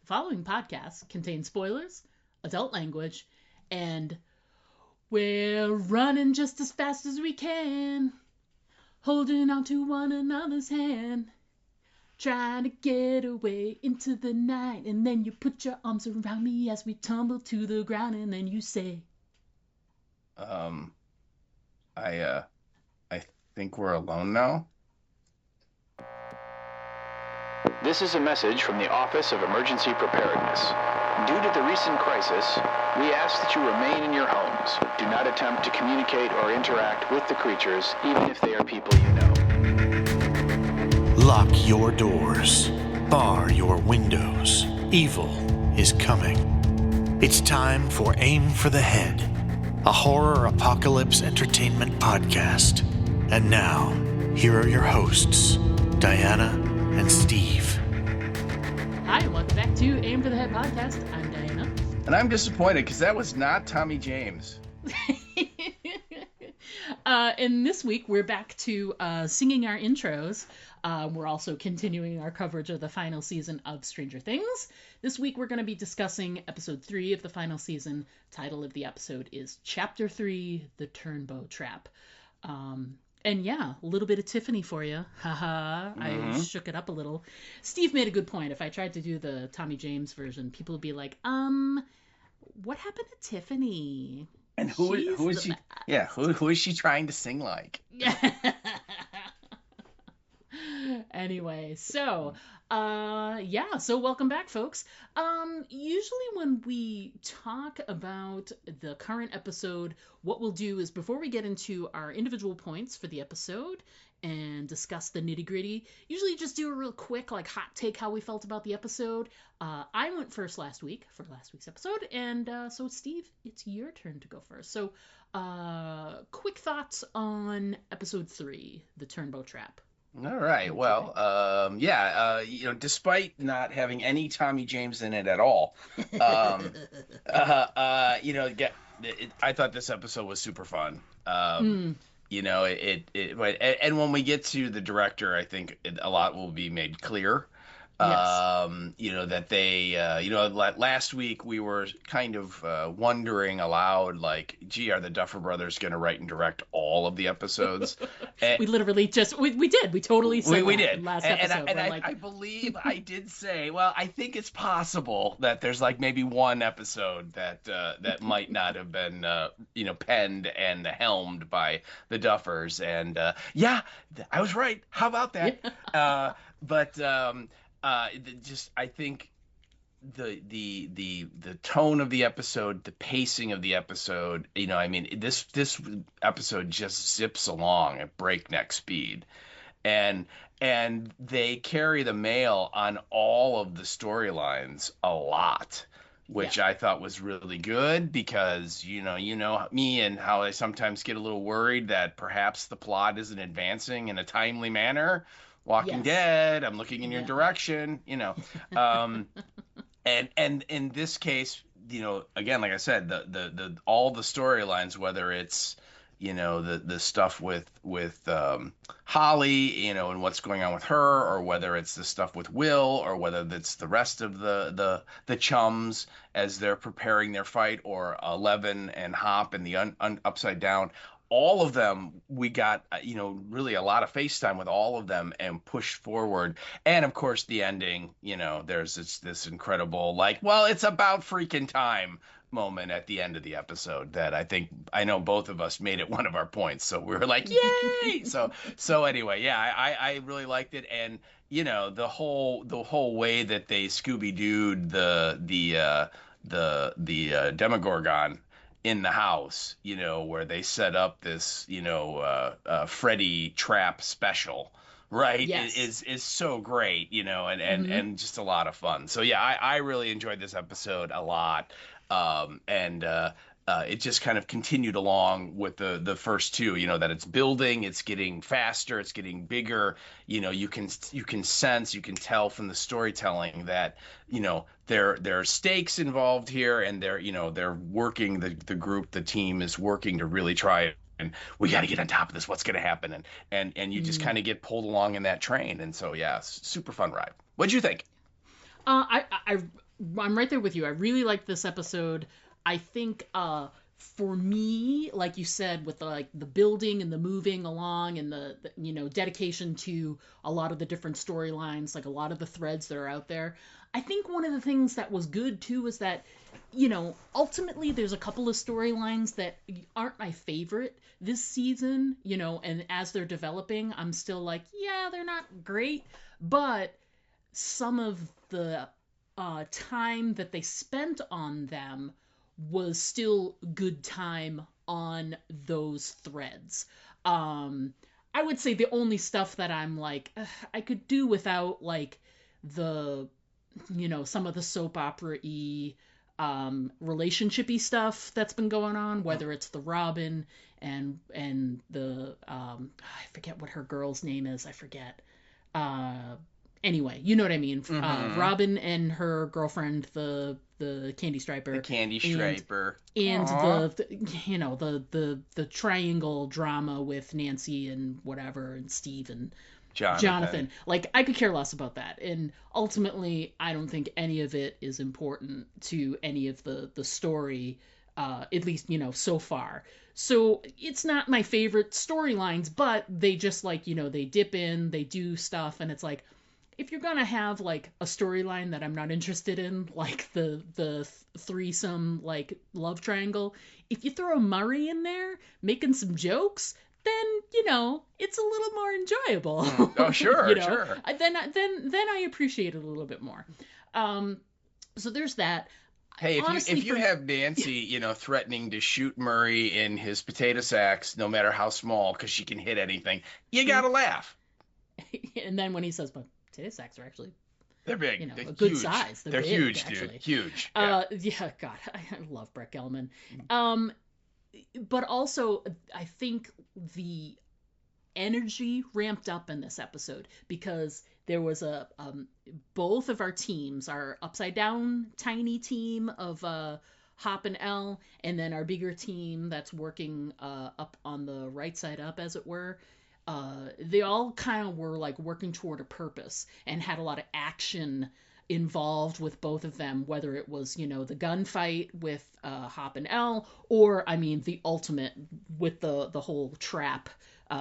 following podcast contains spoilers, adult language, and we're running just as fast as we can, holding on to one another's hand, trying to get away into the night, and then you put your arms around me as we tumble to the ground, and then you say, I think we're alone now. This is a message from the Office of Emergency Preparedness. Due to the recent crisis, we ask that you remain in your homes. Do not attempt to communicate or interact with the creatures, even if they are people you know. Lock your doors. Bar your windows. Evil is coming. It's time for Aim for the Head, a horror apocalypse entertainment podcast. And now, here are your hosts, Diana and Steve. Hi, and welcome back to Aim for the Head podcast. I'm Diana. And I'm disappointed because that was not Tommy James. And this week we're back to singing our intros. We're also continuing our coverage of the final season of Stranger Things. This week we're going to be discussing episode 3 of the final season. Title of the episode is Chapter 3, The Turnbow Trap. And yeah, a little bit of Tiffany for you. Haha, I shook it up a little. Steve made a good point. If I tried to do the Tommy James version, people would be like, what happened to Tiffany? And who is she? Yeah, who is she trying to sing like? Anyway, so welcome back, folks. Usually when we talk about the current episode, what we'll do is before we get into our individual points for the episode and discuss the nitty-gritty, usually just do a real quick hot take how we felt about the episode. I went first last week for last week's episode, and so Steve, it's your turn to go first. So quick thoughts on episode 3, The Turnbow Trap. All right. Well, despite not having any Tommy James in it at all, I thought this episode was super fun. And when we get to the director, I think a lot will be made clear. Yes. That they, last week we were kind of wondering aloud, gee, are the Duffer Brothers going to write and direct all of the episodes? We literally we did. We totally said we did. Last episode. And I believe I did say, well, I think it's possible that there's maybe one episode that might not have been, penned and helmed by the Duffers. And I was right. How about that? I think the tone of the episode, the pacing of the episode, this episode just zips along at breakneck speed, and they carry the mail on all of the storylines a lot, which I thought was really good because you know me and how I sometimes get a little worried that perhaps the plot isn't advancing in a timely manner. Walking Dead, I'm looking in your direction, and in this case, again, like I said, the all the storylines, whether it's the stuff with Holly, and what's going on with her, or whether it's the stuff with Will, or whether it's the rest of the chums as they're preparing their fight, or Eleven and Hop and the Upside Down. All of them, we got, really a lot of FaceTime with all of them and pushed forward. And of course, the ending, there's this incredible, it's about freaking time moment at the end of the episode that I know both of us made it one of our points. So we were like, yay! So anyway, I really liked it. And, the whole way that they Scooby-Dooed the Demogorgon in the house, where they set up this, Freddy trap special, right? Yes. Is so great, and just a lot of fun. So I really enjoyed this episode a lot. It just kind of continued along with the first two, that it's building, it's getting faster, it's getting bigger. You can sense, you can tell from the storytelling that, there are stakes involved here, and they're working, the group, the team is working to really try, and we got to get on top of this. What's going to happen? And you just kind of get pulled along in that train. And so, super fun ride. What'd you think? I I'm right there with you. I really liked this episode. I think for me, like you said, with the building and the moving along and the dedication to a lot of the different storylines, like a lot of the threads that are out there. I think one of the things that was good too is that ultimately there's a couple of storylines that aren't my favorite this season, and as they're developing, I'm still like, yeah, they're not great, but some of the time that they spent on them was still good time on those threads. I would say the only stuff that I'm like, I could do without, like, the, some of the soap opera-y, relationship-y stuff that's been going on, whether it's the Robin and the, I forget what her girl's name is, I forget. Anyway, you know what I mean. Robin and her girlfriend, the Candy Striper. The Candy Striper. And the triangle drama with Nancy and whatever and Steve and Jonathan. Like, I could care less about that. And ultimately, I don't think any of it is important to any of the story, at least, so far. So it's not my favorite storylines, but they just, like, they dip in, they do stuff, and it's like, if you're gonna have, like, a storyline that I'm not interested in, like the threesome, like, love triangle, if you throw Murray in there making some jokes, then it's a little more enjoyable. Oh, sure, sure. Then I appreciate it a little bit more. So there's that. Hey, if you have Nancy, threatening to shoot Murray in his potato sacks, no matter how small, because she can hit anything, you gotta laugh. And then when he says, potato sacks are actually, they're big, they're a good huge. size. They're big, huge, actually. Dude. Huge. Yeah, God, I love Brett Gelman. But also, I think the energy ramped up in this episode because there was both of our teams, our upside down tiny team of Hop and Elle, and then our bigger team that's working up on the right side up, as it were. They all kind of were, like, working toward a purpose and had a lot of action involved with both of them, whether it was, the gunfight with Hop and Elle, or, the ultimate with the whole trap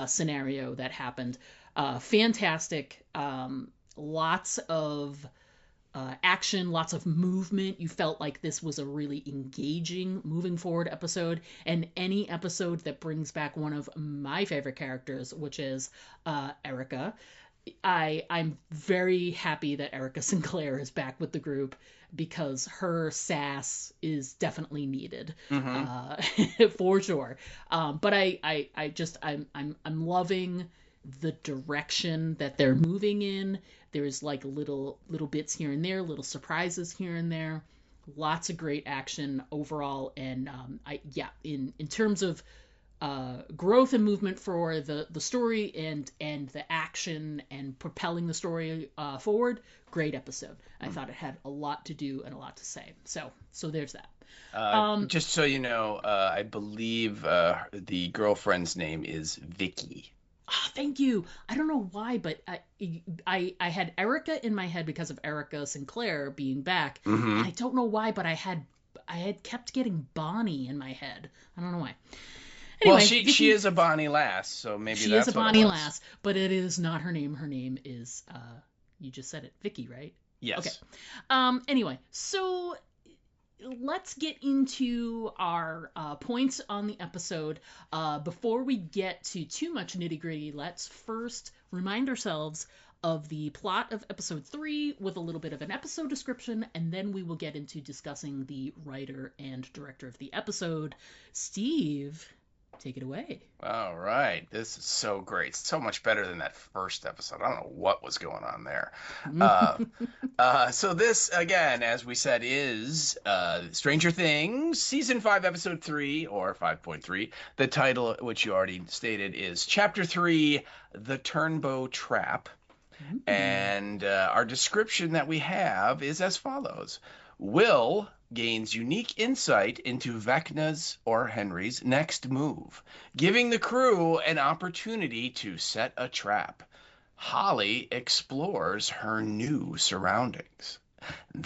scenario that happened. Fantastic. Lots of action, lots of movement. You felt like this was a really engaging moving forward episode, and any episode that brings back one of my favorite characters, which is Erica. I'm very happy that Erica Sinclair is back with the group because her sass is definitely needed, for sure. But I'm loving the direction that they're moving in. There's, like, little bits here and there, little surprises here and there. Lots of great action overall, and in terms of growth and movement for the story and the action and propelling the story forward, great episode. I thought it had a lot to do and a lot to say. So there's that. Just so you know, I believe the girlfriend's name is Vicky. Oh, thank you. I don't know why, but I had Erica in my head because of Erica Sinclair being back. And I don't know why, but I had kept getting Bonnie in my head. I don't know why. Anyway, well, she is a Bonnie Lass, so maybe she that's is a what Bonnie it was. Lass, but it is not her name. Her name is you just said it, Vicky, right? Yes. Okay. Anyway, so let's get into our points on the episode. Before we get to too much nitty-gritty, let's first remind ourselves of the plot of episode 3 with a little bit of an episode description, and then we will get into discussing the writer and director of the episode. Steve, take it away. All right. This is so great. So much better than that first episode. I don't know what was going on there. So this, again, as we said, is Stranger Things, Season 5, Episode 3, or 5.3. The title, which you already stated, is Chapter 3, The Turnbow Trap. And our description that we have is as follows. Will gains unique insight into Vecna's or Henry's next move, giving the crew an opportunity to set a trap. Holly explores her new surroundings.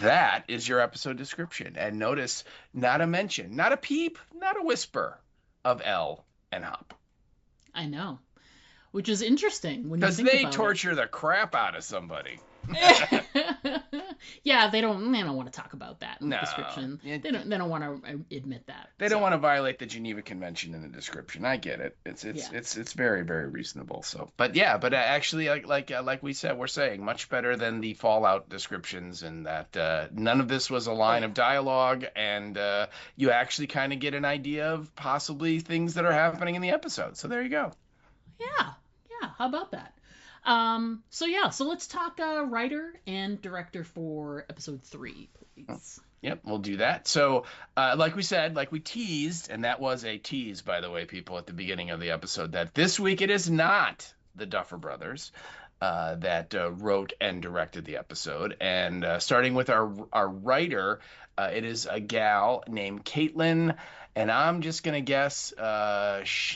that is your episode description. And notice, not a mention, not a peep, not a whisper of Elle and Hop. I know. Which is interesting when you Because think they about torture the crap out of somebody. it. Yeah, they don't want to talk about that in the No. description. They don't want to admit that. They don't want to violate the Geneva Convention in the description. I get it. It's Yeah. it's very, very reasonable. So, but actually, like we said, we're saying much better than the Fallout descriptions, and that none of this was a line of dialogue, and you actually kind of get an idea of possibly things that are happening in the episode. So there you go. Yeah. How about that? So let's talk writer and director for episode 3, please. Yep, we'll do that. So, like we said, like we teased, and that was a tease, by the way, people, at the beginning of the episode, that this week it is not the Duffer Brothers that wrote and directed the episode. And starting with our writer, it is a gal named Caitlin, and I'm just going to guess Schneiderin.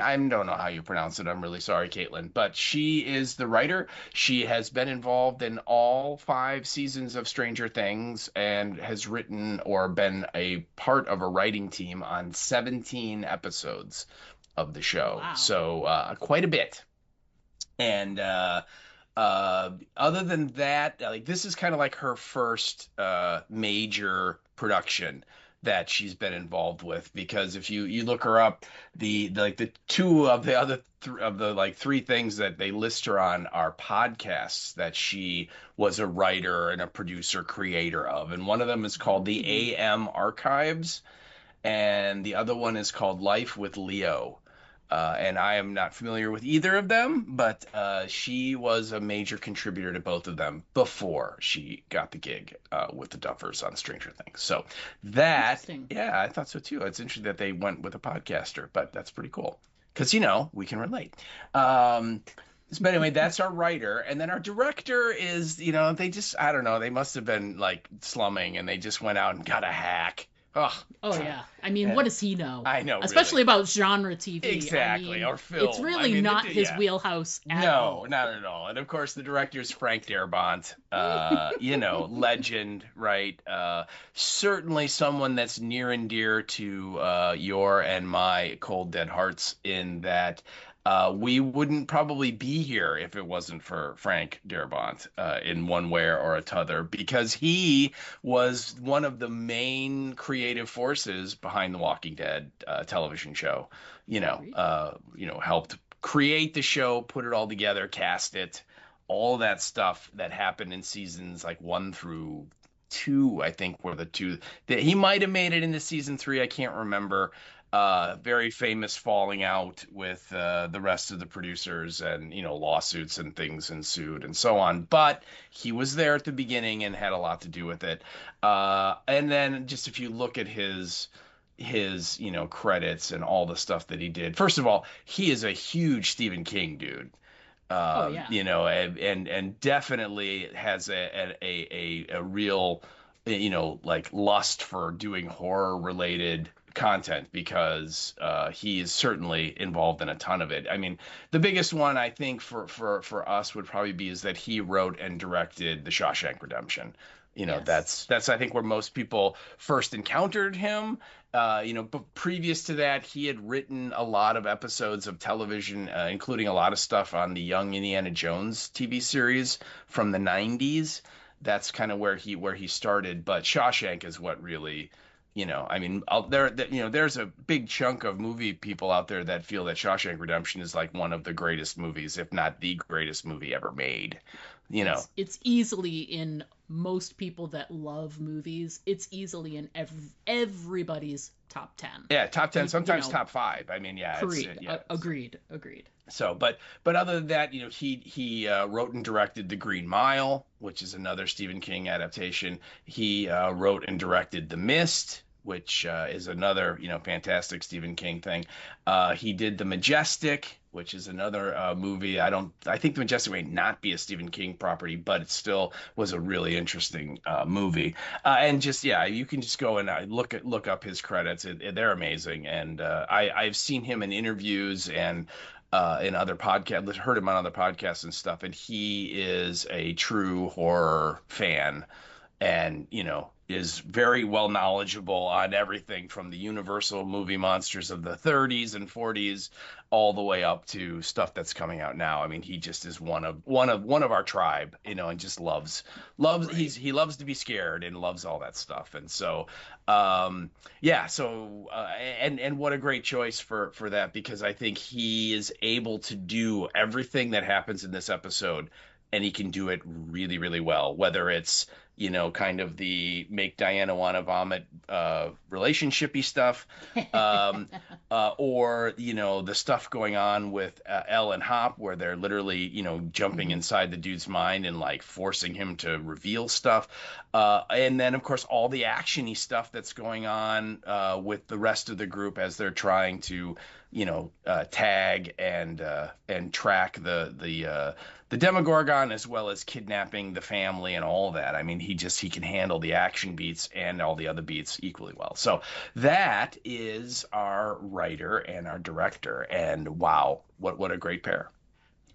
I don't know how you pronounce it. I'm really sorry, Caitlin. But she is the writer. She has been involved in all 5 seasons of Stranger Things and has written or been a part of a writing team on 17 episodes of the show. Wow. So quite a bit. And other than that, like, this is kind of like her first major production that she's been involved with, because if you look her up, the 2 of the other of the 3 things that they list her on are podcasts that she was a writer and a producer creator of, and one of them is called the AM Archives, and the other one is called Life with Leo. And I am not familiar with either of them, but she was a major contributor to both of them before she got the gig with the Duffers on Stranger Things. So that, yeah, I thought so too. It's interesting that they went with a podcaster, but that's pretty cool because, we can relate. But anyway, that's our writer. And then our director is, they just, I don't know, they must have been like slumming and they just went out and got a hack. Oh yeah. I mean, what does he know? I know, especially about genre TV. Exactly, or film. It's really not his wheelhouse at all. No, not at all. And of course, the director's Frank Darabont. Legend, right? Certainly someone that's near and dear to your and my cold dead hearts, in that we wouldn't probably be here if it wasn't for Frank Darabont in one way or t'other, because he was one of the main creative forces behind the Walking Dead television show. Helped create the show, put it all together, cast it, all that stuff that happened in seasons like 1 through 2, I think, were the 2 that he might have made it into season 3. I can't remember. Very famous falling out with the rest of the producers, and lawsuits and things ensued and so on, but he was there at the beginning and had a lot to do with it. And then just if you look at his credits and all the stuff that he did, first of all, he is a huge Stephen King dude. And definitely has a real lust for doing horror related content, because he is certainly involved in a ton of it. I mean, the biggest one I think for us would probably be is that he wrote and directed The Shawshank Redemption. Yes. That's I think where most people first encountered him. But previous to that, he had written a lot of episodes of television, including a lot of stuff on the Young Indiana Jones TV series from the 90s. That's kind of where he started. But Shawshank is what really, there's a big chunk of movie people out there that feel that Shawshank Redemption is like one of the greatest movies, if not the greatest movie ever made. It's easily in most people that love movies. It's easily in everybody's top 10. Yeah, top 10, sometimes top 5. I mean, yeah. Agreed. So, but other than that, he wrote and directed The Green Mile, which is another Stephen King adaptation. He wrote and directed The Mist, which is another, fantastic Stephen King thing. He did The Majestic, which is another movie. I think The Majestic may not be a Stephen King property, but it still was a really interesting movie. And just, you can just go and look up his credits. They're amazing. And I've seen him in interviews, and in other podcasts, heard him on other podcasts and stuff, and he is a true horror fan, and is very well knowledgeable on everything from the Universal movie monsters of the 30s and 40s all the way up to stuff that's coming out now. I mean, he just is one of our tribe, and just loves Right. he loves to be scared and loves all that stuff. And so and what a great choice for that, because I think he is able to do everything that happens in this episode, and he can do it really, really well, whether it's kind of the make Diana want to vomit relationshipy stuff, or the stuff going on with Elle and Hop, where they're literally jumping inside the dude's mind and like forcing him to reveal stuff, and then of course all the actiony stuff that's going on with the rest of the group as they're trying to tag and track the Demogorgon, as well as kidnapping the family and all that. I mean, he can handle the action beats and all the other beats equally well. So that is our writer and our director, and wow, what a great pair.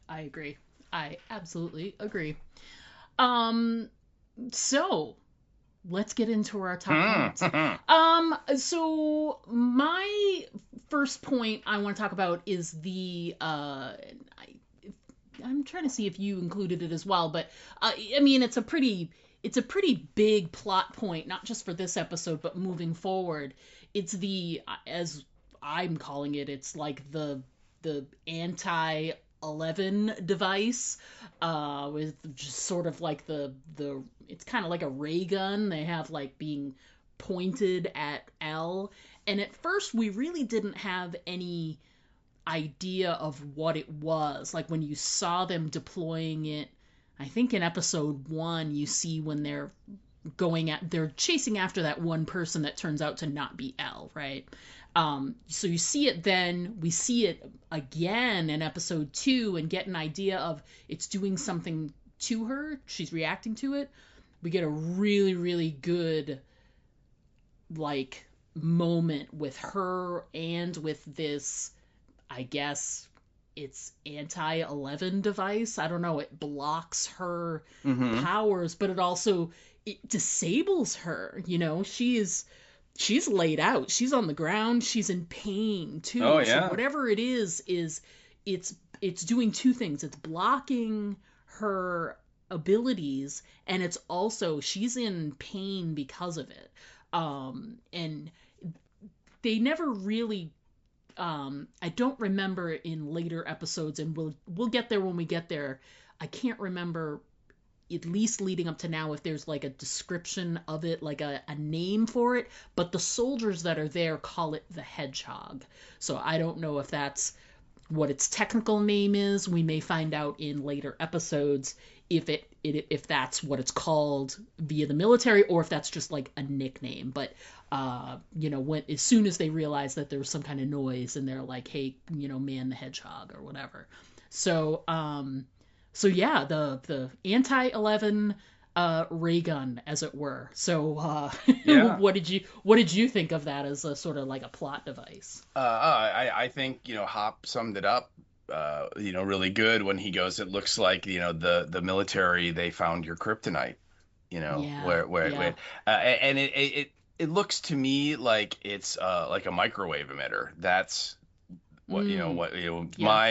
I agree. I absolutely agree. Um, so let's get into our top points. So my first point I want to talk about is I'm trying to see if you included it as well, but I mean, it's a pretty big plot point, not just for this episode, but moving forward. It's as I'm calling it, it's like the anti 11 device, with just sort of like it's kind of like a ray gun they have, like being pointed at Elle. And at first we really didn't have any idea of what it was. Like when you saw them deploying it, I think in episode 1, you see when they're chasing after that one person that turns out to not be Elle, right? So you see it then, we see it again in episode 2 and get an idea of it's doing something to her. She's reacting to it. We get a really, really good, like, moment with her and with this, I guess it's anti-11 device. I don't know. It blocks her powers, but it disables her. She's laid out. She's on the ground. She's in pain too. Oh yeah. So whatever it is it's doing two things. It's blocking her abilities, and it's also she's in pain because of it. And they never really I don't remember in later episodes, and we'll get there when we get there. I can't remember, at least leading up to now, if there's like a description of it, like a name for it, but the soldiers that are there call it the Hedgehog. So I don't know if that's what its technical name is. We may find out in later episodes if that's what it's called via the military, or if that's just like a nickname. But as soon as they realize that there's some kind of noise, and they're like, hey, man the hedgehog or whatever. So yeah, the anti-11 ray gun, as it were. So Yeah. what did you think of that as a sort of like a plot device? I think Hop summed it up really good when he goes, it looks like the military, they found your kryptonite, Yeah, where and it looks to me like it's like a microwave emitter. That's what Yeah.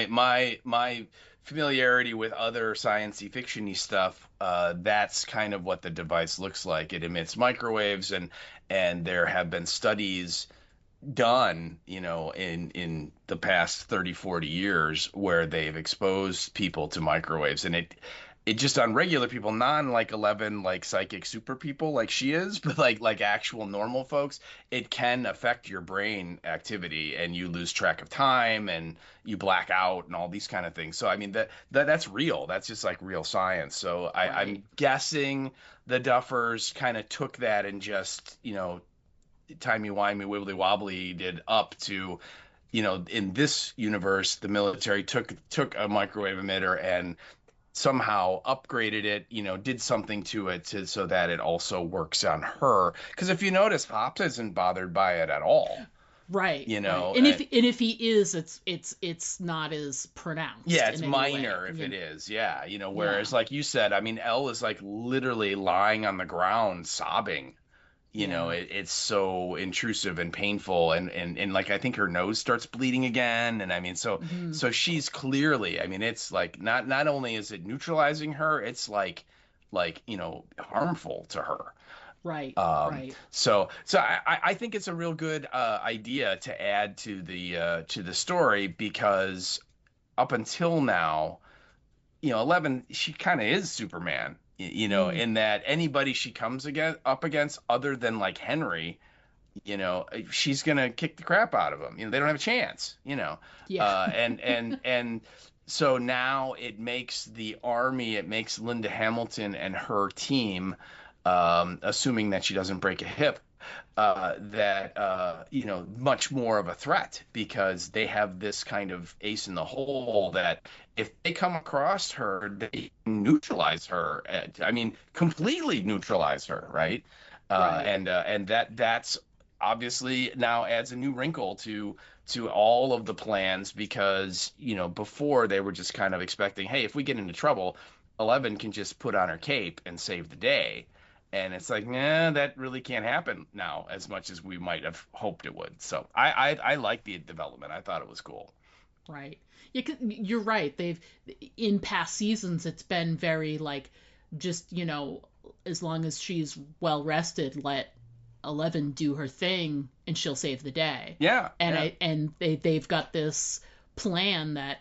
my familiarity with other science-y fiction-y stuff, that's kind of what the device looks like. It emits microwaves, and there have been studies done, in the past 30-40 years, where they've exposed people to microwaves, and it just on regular people, like 11 like psychic super people like she is, but like actual normal folks, it can affect your brain activity, and you lose track of time, and you black out, and all these kind of things. So I mean that's real. That's just like real science. So Right. I'm guessing the Duffers kind of took that and just timey-wimey wibbly-wobbly did up to, in this universe, the military took a microwave emitter and somehow upgraded it, did something to it so that it also works on her. Because if you notice, Hops isn't bothered by it at all. Right, you right. know. And if he is, it's not as pronounced. Yeah, it's in any minor way, if you it know? is. Yeah, you know, Yeah, whereas like you said, I mean, Elle is like literally lying on the ground sobbing. You know, yeah. it's so intrusive and painful, and like I think her nose starts bleeding again, and I mean, Hmm. so she's clearly, I mean, it's like not only is it neutralizing her, it's like you know, harmful to her. Right, right. So I think it's a real good idea to add to the story, because up until now, you know, 11, she kind of is Superman, you know, Mm, in that anybody she comes up against other than like Henry, you know, she's gonna kick the crap out of them. You know, they don't have a chance, you know. yeah. And so now it makes the army, it makes Linda Hamilton and her team, assuming that she doesn't break a hip, that you know, much more of a threat, because they have this kind of ace in the hole that if they come across her, they can neutralize her. I mean, completely neutralize her, right? Right. And that's obviously now adds a new wrinkle to all of the plans, because you know, before they were just kind of expecting, hey, if we get into trouble, 11 can just put on her cape and save the day. And it's like, nah, that really can't happen now as much as we might have hoped it would. So I like the development. I thought it was cool. Right. Yeah, you're right. They've in past seasons it's been very like just, as long as she's well rested, let 11 do her thing and she'll save the day. Yeah, And yeah. they've got this plan that,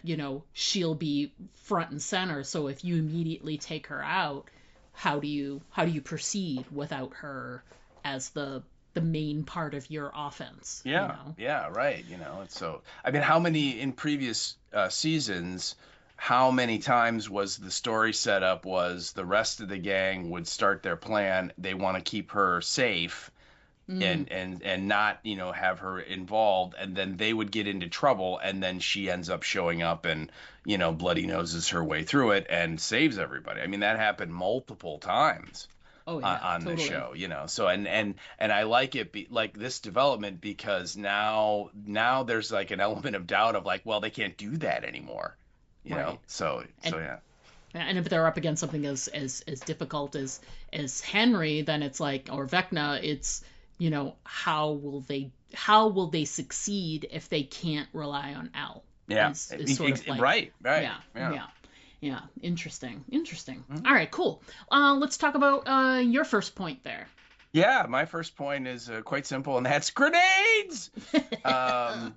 she'll be front and center. So if you immediately take her out, how do you proceed without her as the main part of your offense, Yeah, yeah, right. You know, it's so. I mean, how many in previous seasons? How many times was the story set up? Was the rest of the gang would start their plan? They want to keep her safe, Mm, and not, you know, have her involved, and then they would get into trouble, and then she ends up showing up and, you know, bloody noses her way through it and saves everybody. I mean, that happened multiple times oh yeah, on the totally. show, you know. So and I like it, like this development, because now there's like an element of doubt of like, well, they can't do that anymore, you know. Right. So And yeah. and if they're up against something as difficult as Henry, then it's like, or Vecna, it's, how will they succeed if they can't rely on L? Yeah. Is sort of like, Right. yeah, Yeah. yeah, yeah. Interesting. Mhm. All right, cool. Let's talk about your first point there. Yeah, my first point is quite simple, and that's grenades. Um,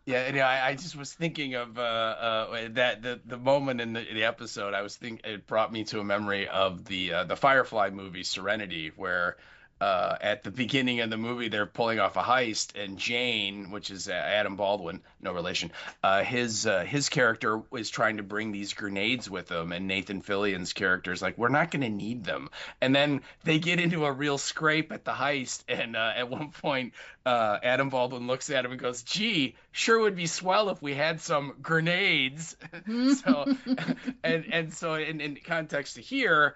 yeah, you know, I just was thinking of that the moment in the episode. I was it brought me to a memory of the Firefly movie Serenity, where at the beginning of the movie they're pulling off a heist, and Jane, which is Adam Baldwin, no relation, his character is trying to bring these grenades with him, and Nathan Fillion's character is like, we're not going to need them, and then they get into a real scrape at the heist, and at one point Adam Baldwin looks at him and goes, gee, sure would be swell if we had some grenades. So and so in context to here,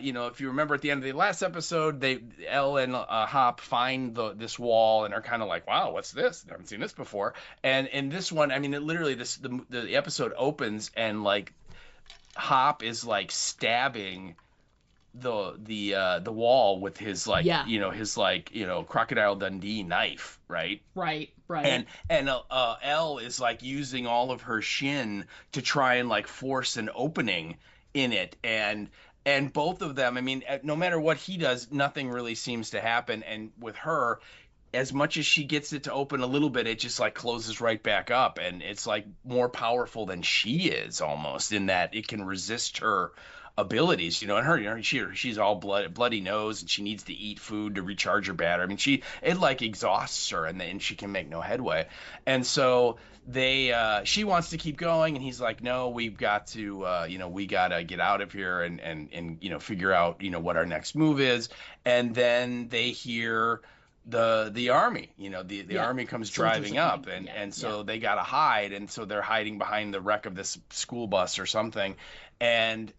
you know, if you remember at the end of the last episode, Elle and Hop find this wall and are kind of like, wow, what's this? I haven't seen this before. And in this one, I mean, it literally, the episode opens and like Hop is like stabbing the wall with his like, Yeah. his like, Crocodile Dundee knife, right? Right. Right. And Elle is like using all of her shin to try and like force an opening in it, and both of them, I mean, no matter what he does, nothing really seems to happen. And with her, as much as she gets it to open a little bit, it just like closes right back up, and it's like more powerful than she is, almost, in that it can resist her abilities, and her, she's all bloody nose, and she needs to eat food to recharge her battery. I mean, it like exhausts her, and then she can make no headway. And so she wants to keep going, and he's like, no, we've got to, we gotta get out of here and figure out, what our next move is. And then they hear the army, the Yeah. army comes Soldiers driving are up, coming. and Yeah. so they gotta hide, and so they're hiding behind the wreck of this school bus or something. And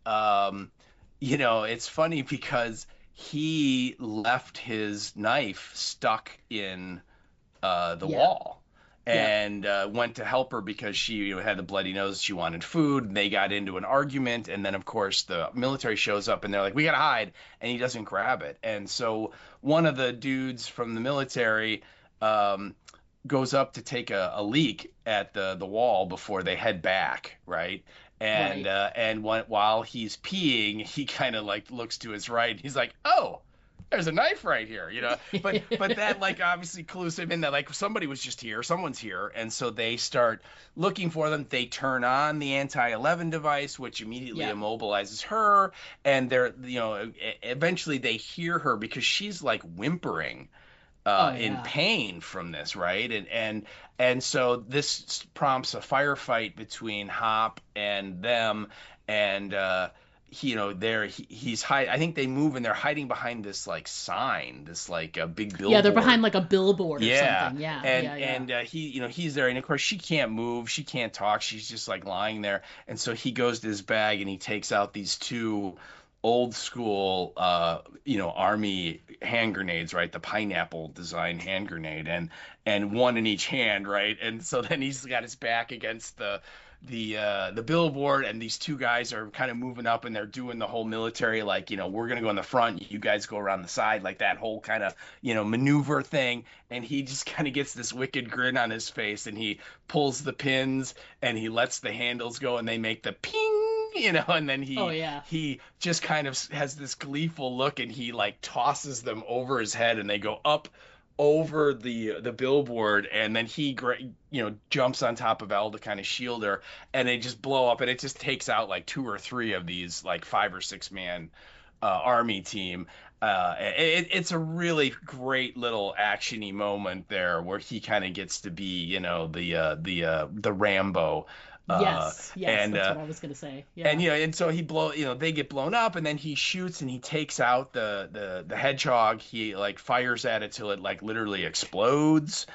it's funny because he left his knife stuck in the Yeah. wall. Yeah. And went to help her because she had the bloody nose. She wanted food. And they got into an argument, and then of course the military shows up, and they're like, "We gotta hide," and he doesn't grab it. And so one of the dudes from the military um, goes up to take a leak at the wall before they head back, right? And Right. while he's peeing, he kind of like looks to his right. And he's like, "Oh, there's a knife right here," you know. But that like obviously clues him in that like somebody was just here, someone's here, and so they start looking for them. They turn on the anti-11 device, which immediately Yeah. immobilizes her, and they're eventually they hear her because she's like whimpering Oh in yeah. pain from this, right? And so this prompts a firefight between Hop and them, and he's hide. I think they move and they're hiding behind this like sign, this like a big Yeah, they're behind billboard. like a billboard or Yeah, something. Yeah. and Yeah. Yeah. and he's there, and of course she can't move, she can't talk, she's just like lying there, and so he goes to his bag and he takes out these two old school army hand grenades, right? The pineapple design hand grenade, and one in each hand, right? And so then he's got his back against the billboard, and these two guys are kind of moving up and they're doing the whole military like, we're gonna go in the front, you guys go around the side, like that whole kind of maneuver thing. And he just kind of gets this wicked grin on his face, and he pulls the pins and he lets the handles go and they make the ping, and then Oh he yeah. he just kind of has this gleeful look, and he like tosses them over his head and they go up over the billboard, and then he jumps on top of Elle to kind of shield her, and they just blow up, and it just takes out like two or three of these like 5 or 6 man army team. It's a really great little actiony moment there where he kind of gets to be the Rambo. uh Yes. Yes. and That's uh what I was gonna say. and Yeah. and so they get blown up, and then he shoots and he takes out the hedgehog. He like fires at it till it like literally explodes,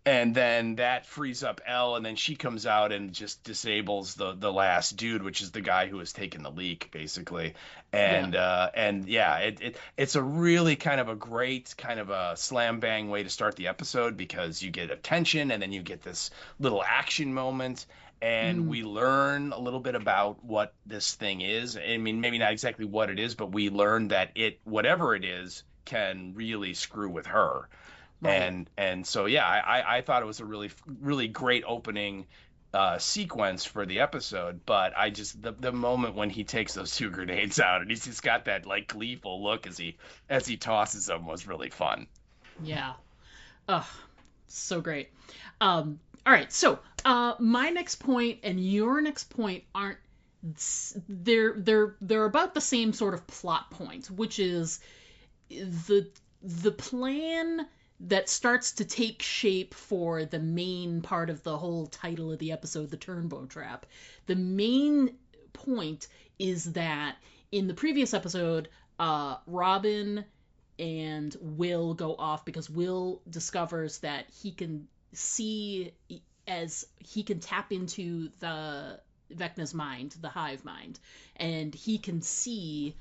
and then that frees up Elle, and then she comes out and just disables the last dude, which is the guy who has taken the leak basically. Yeah. And yeah, it's a really kind of a great kind of a slam bang way to start the episode, because you get attention and then you get this little action moment, and Mm. we learn a little bit about what this thing is. I mean, maybe not exactly what it is, but we learn that whatever it is, can really screw with her. Right. And so yeah, I thought it was a really really great opening sequence for the episode. But I just the moment when he takes those two grenades out and he's just got that like gleeful look as he tosses them was really fun. Yeah. Ugh. So great. All right. So, my next point and your next point aren't. They're about the same sort of plot point, which is the plan that starts to take shape for the main part of the whole title of the episode, the Turnbow Trap. The main point is that in the previous episode, Robin and Will go off because Will discovers that he can see, as he can tap into the Vecna's mind, the hive mind, and he can see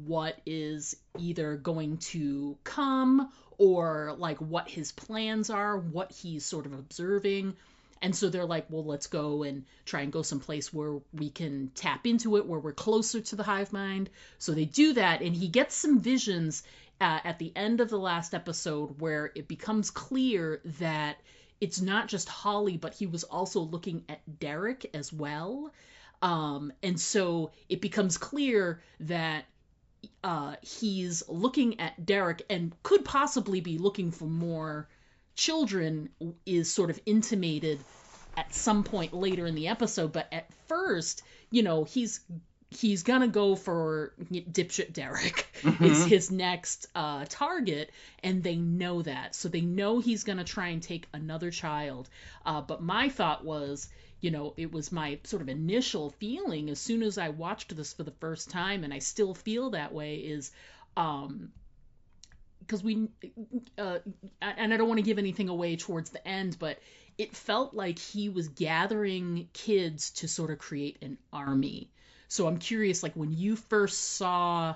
what is either going to come, or like what his plans are, what he's sort of observing. And so they're like, well, let's go and try and go someplace where we can tap into it, where we're closer to the hive mind. So they do that, and he gets some visions at the end of the last episode where it becomes clear that it's not just Holly, but he was also looking at Derek as well. And so it becomes clear that he's looking at Derek and could possibly be looking for more children, is sort of intimated at some point later in the episode. But at first, he's gonna go for dipshit Derek is his next target, and they know that, so they know he's gonna try and take another child. But my thought was, it was my sort of initial feeling as soon as I watched this for the first time, and I still feel that way, is because and I don't want to give anything away towards the end, but it felt like he was gathering kids to sort of create an army. So I'm curious, like when you first saw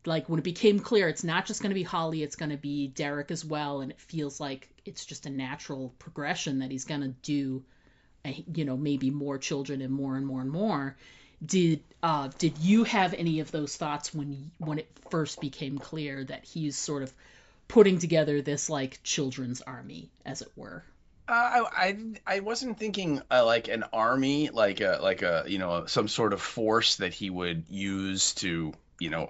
like when it became clear it's not just going to be Holly, it's going to be Derek as well, and it feels like it's just a natural progression that he's going to do, maybe more children and more and more and more. Did you have any of those thoughts when it first became clear that he's sort of putting together this like children's army, as it were? I wasn't thinking like an army, like a some sort of force that he would use to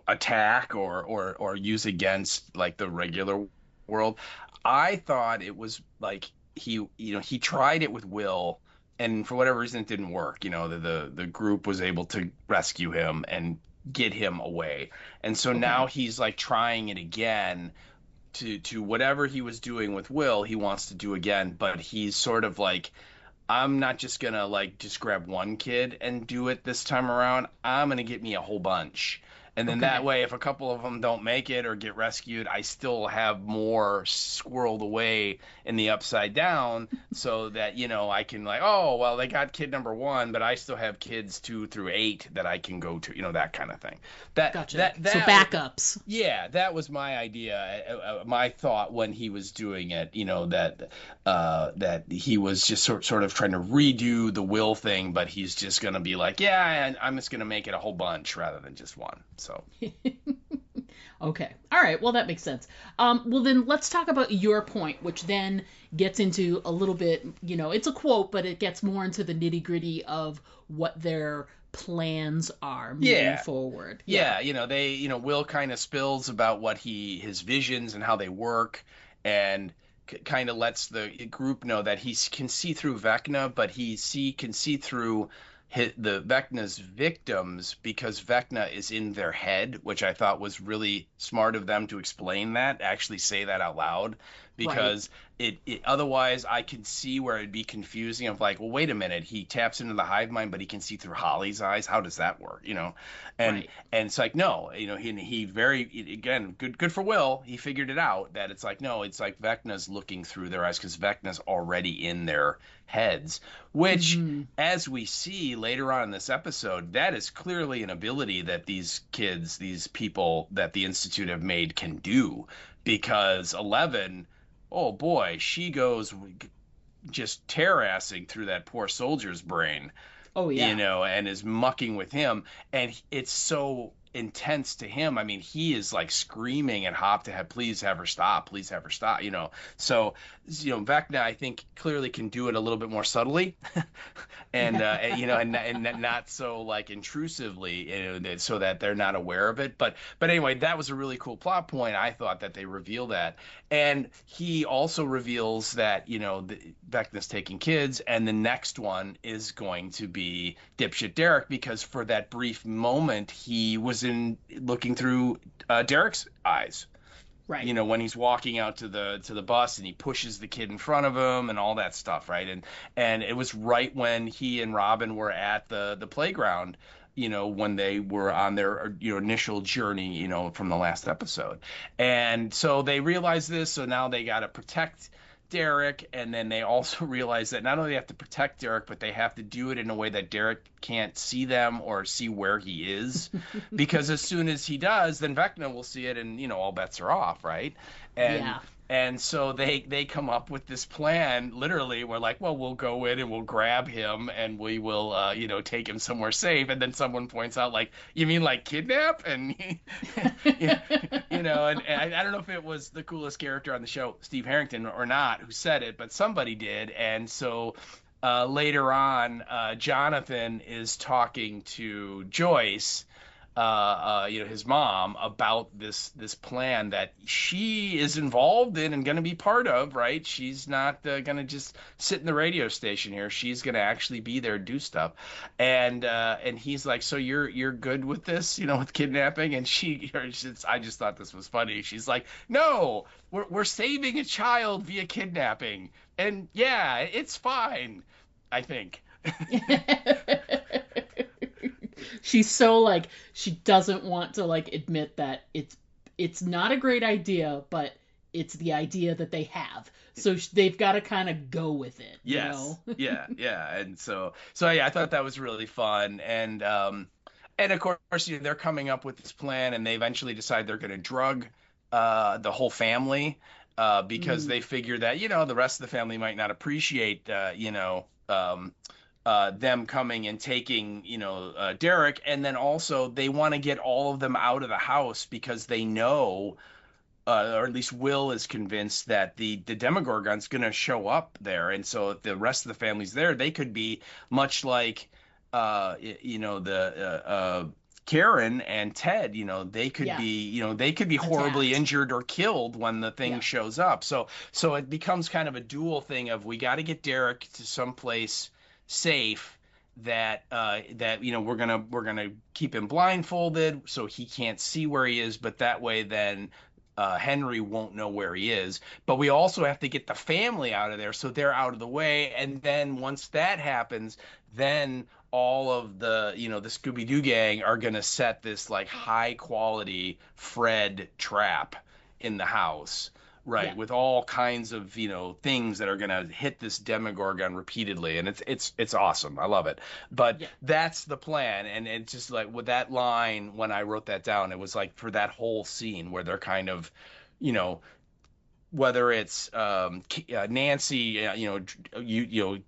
attack or use against like the regular world. I thought it was like he tried it with Will, and for whatever reason it didn't work. The group was able to rescue him and get him away, and so now Okay. he's like trying it again to whatever he was doing with Will, he wants to do again, but he's sort of like, I'm not just gonna like just grab one kid and do it this time around. I'm gonna get me a whole bunch. And then that Okay. way, if a couple of them don't make it or get rescued, I still have more squirreled away in the upside down so that, I can like, oh, well, they got kid number one, but I still have kids 2 through 8 that I can go to, that kind of thing. That, Gotcha. that, So that, backups. yeah, that was my idea, my thought when he was doing it. That he was just sort of trying to redo the Will thing, but he's just gonna be like, yeah, I'm just gonna make it a whole bunch rather than just one. So Okay. All right. Well, that makes sense. Well, then let's talk about your point, which then gets into a little bit, it's a quote, but it gets more into the nitty gritty of what their plans are moving yeah, forward. Yeah. yeah, Will kind of spills about what his visions and how they work, and kind of lets the group know that he can see through Vecna, but can see through the Vecna's victims because Vecna is in their head, which I thought was really smart of them to explain that, actually say that out loud, Right. because it otherwise I could see where it'd be confusing of like, well, wait a minute, he taps into the hive mind, but he can see through Holly's eyes. How does that work? And Right. and it's like, no, he very, again, good for Will. He figured it out that it's like, no, it's like Vecna's looking through their eyes because Vecna's already in their heads, which, Mm-hmm. as we see later on in this episode, that is clearly an ability that these people that the Institute have made can do, because 11, oh boy, she goes just tear-assing through that poor soldier's brain, Oh, yeah. and is mucking with him. And it's so intense to him. I mean, he is like screaming at Hop to please have her stop, please have her stop. So, Vecna, I think, clearly can do it a little bit more subtly, and not so like intrusively, so that they're not aware of it. But anyway, that was a really cool plot point. I thought that they reveal that, and he also reveals that Vecna's taking kids, and the next one is going to be dipshit Derek, because for that brief moment he was in looking through Derek's eyes. Right. When he's walking out to the bus and he pushes the kid in front of him and all that stuff, right? And it was right when he and Robin were at the playground, when they were on their initial journey, from the last episode. And so they realize this, so now they got to protect Derek, and then they also realize that not only they have to protect Derek, but they have to do it in a way that Derek can't see them or see where he is, because as soon as he does, then Vecna will see it, and all bets are off, right? And Yeah. and so they come up with this plan. Literally, we're like, well, we'll go in and we'll grab him and we will, take him somewhere safe. And then someone points out, like, you mean like kidnap? And and I don't know if it was the coolest character on the show, Steve Harrington, or not, who said it, but somebody did. And so later on, Jonathan is talking to Joyce, his mom, about this plan that she is involved in and going to be part of, right? She's not going to just sit in the radio station here. She's going to actually be there, do stuff. And he's like, so you're good with this, with kidnapping? And I just thought this was funny. She's like, no, we're saving a child via kidnapping, and yeah, it's fine, I think. She's so like she doesn't want to like admit that it's not a great idea, but it's the idea that they have. So they've got to kind of go with it, Yes. Yeah. Yeah. And so yeah, I thought that was really fun. And of course, they're coming up with this plan, and they eventually decide they're going to drug the whole family because Mm, they figure that the rest of the family might not appreciate them coming and taking Derek, and then also they want to get all of them out of the house because they know or at least Will is convinced that the Demogorgon's going to show up there, and so if the rest of the family's there, they could be much like, the Karen and Ted. They could yeah, be, they could be horribly attacked. injured or killed when the thing Yeah, shows up. So it becomes kind of a dual thing of we got to get Derek to someplace safe that we're gonna keep him blindfolded so he can't see where he is, but that way then Henry won't know where he is. But we also have to get the family out of there so they're out of the way. And then once that happens, then all of the Scooby-Doo gang are going to set this like high quality Fred trap in the house. Right, yeah, with all kinds of things that are gonna hit this Demogorgon repeatedly, and it's awesome. I love it. But yeah, that's the plan, and it's just like with that line when I wrote that down, it was like for that whole scene where they're kind of, you know, whether it's Nancy,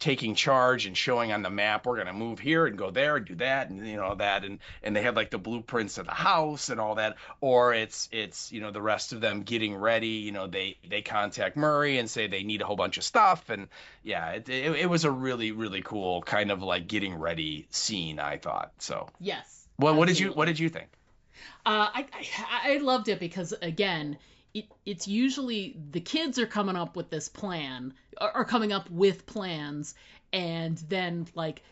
taking charge and showing on the map, we're gonna move here and go there and do that and that, and they have like the blueprints of the house and all that, or it's the rest of them getting ready. They contact Murray and say they need a whole bunch of stuff, and yeah, it was a really really cool kind of like getting ready scene, I thought. So, yes, what did you think? I loved it because again, it's usually the kids are coming up with this plan, are coming up with plans, and then like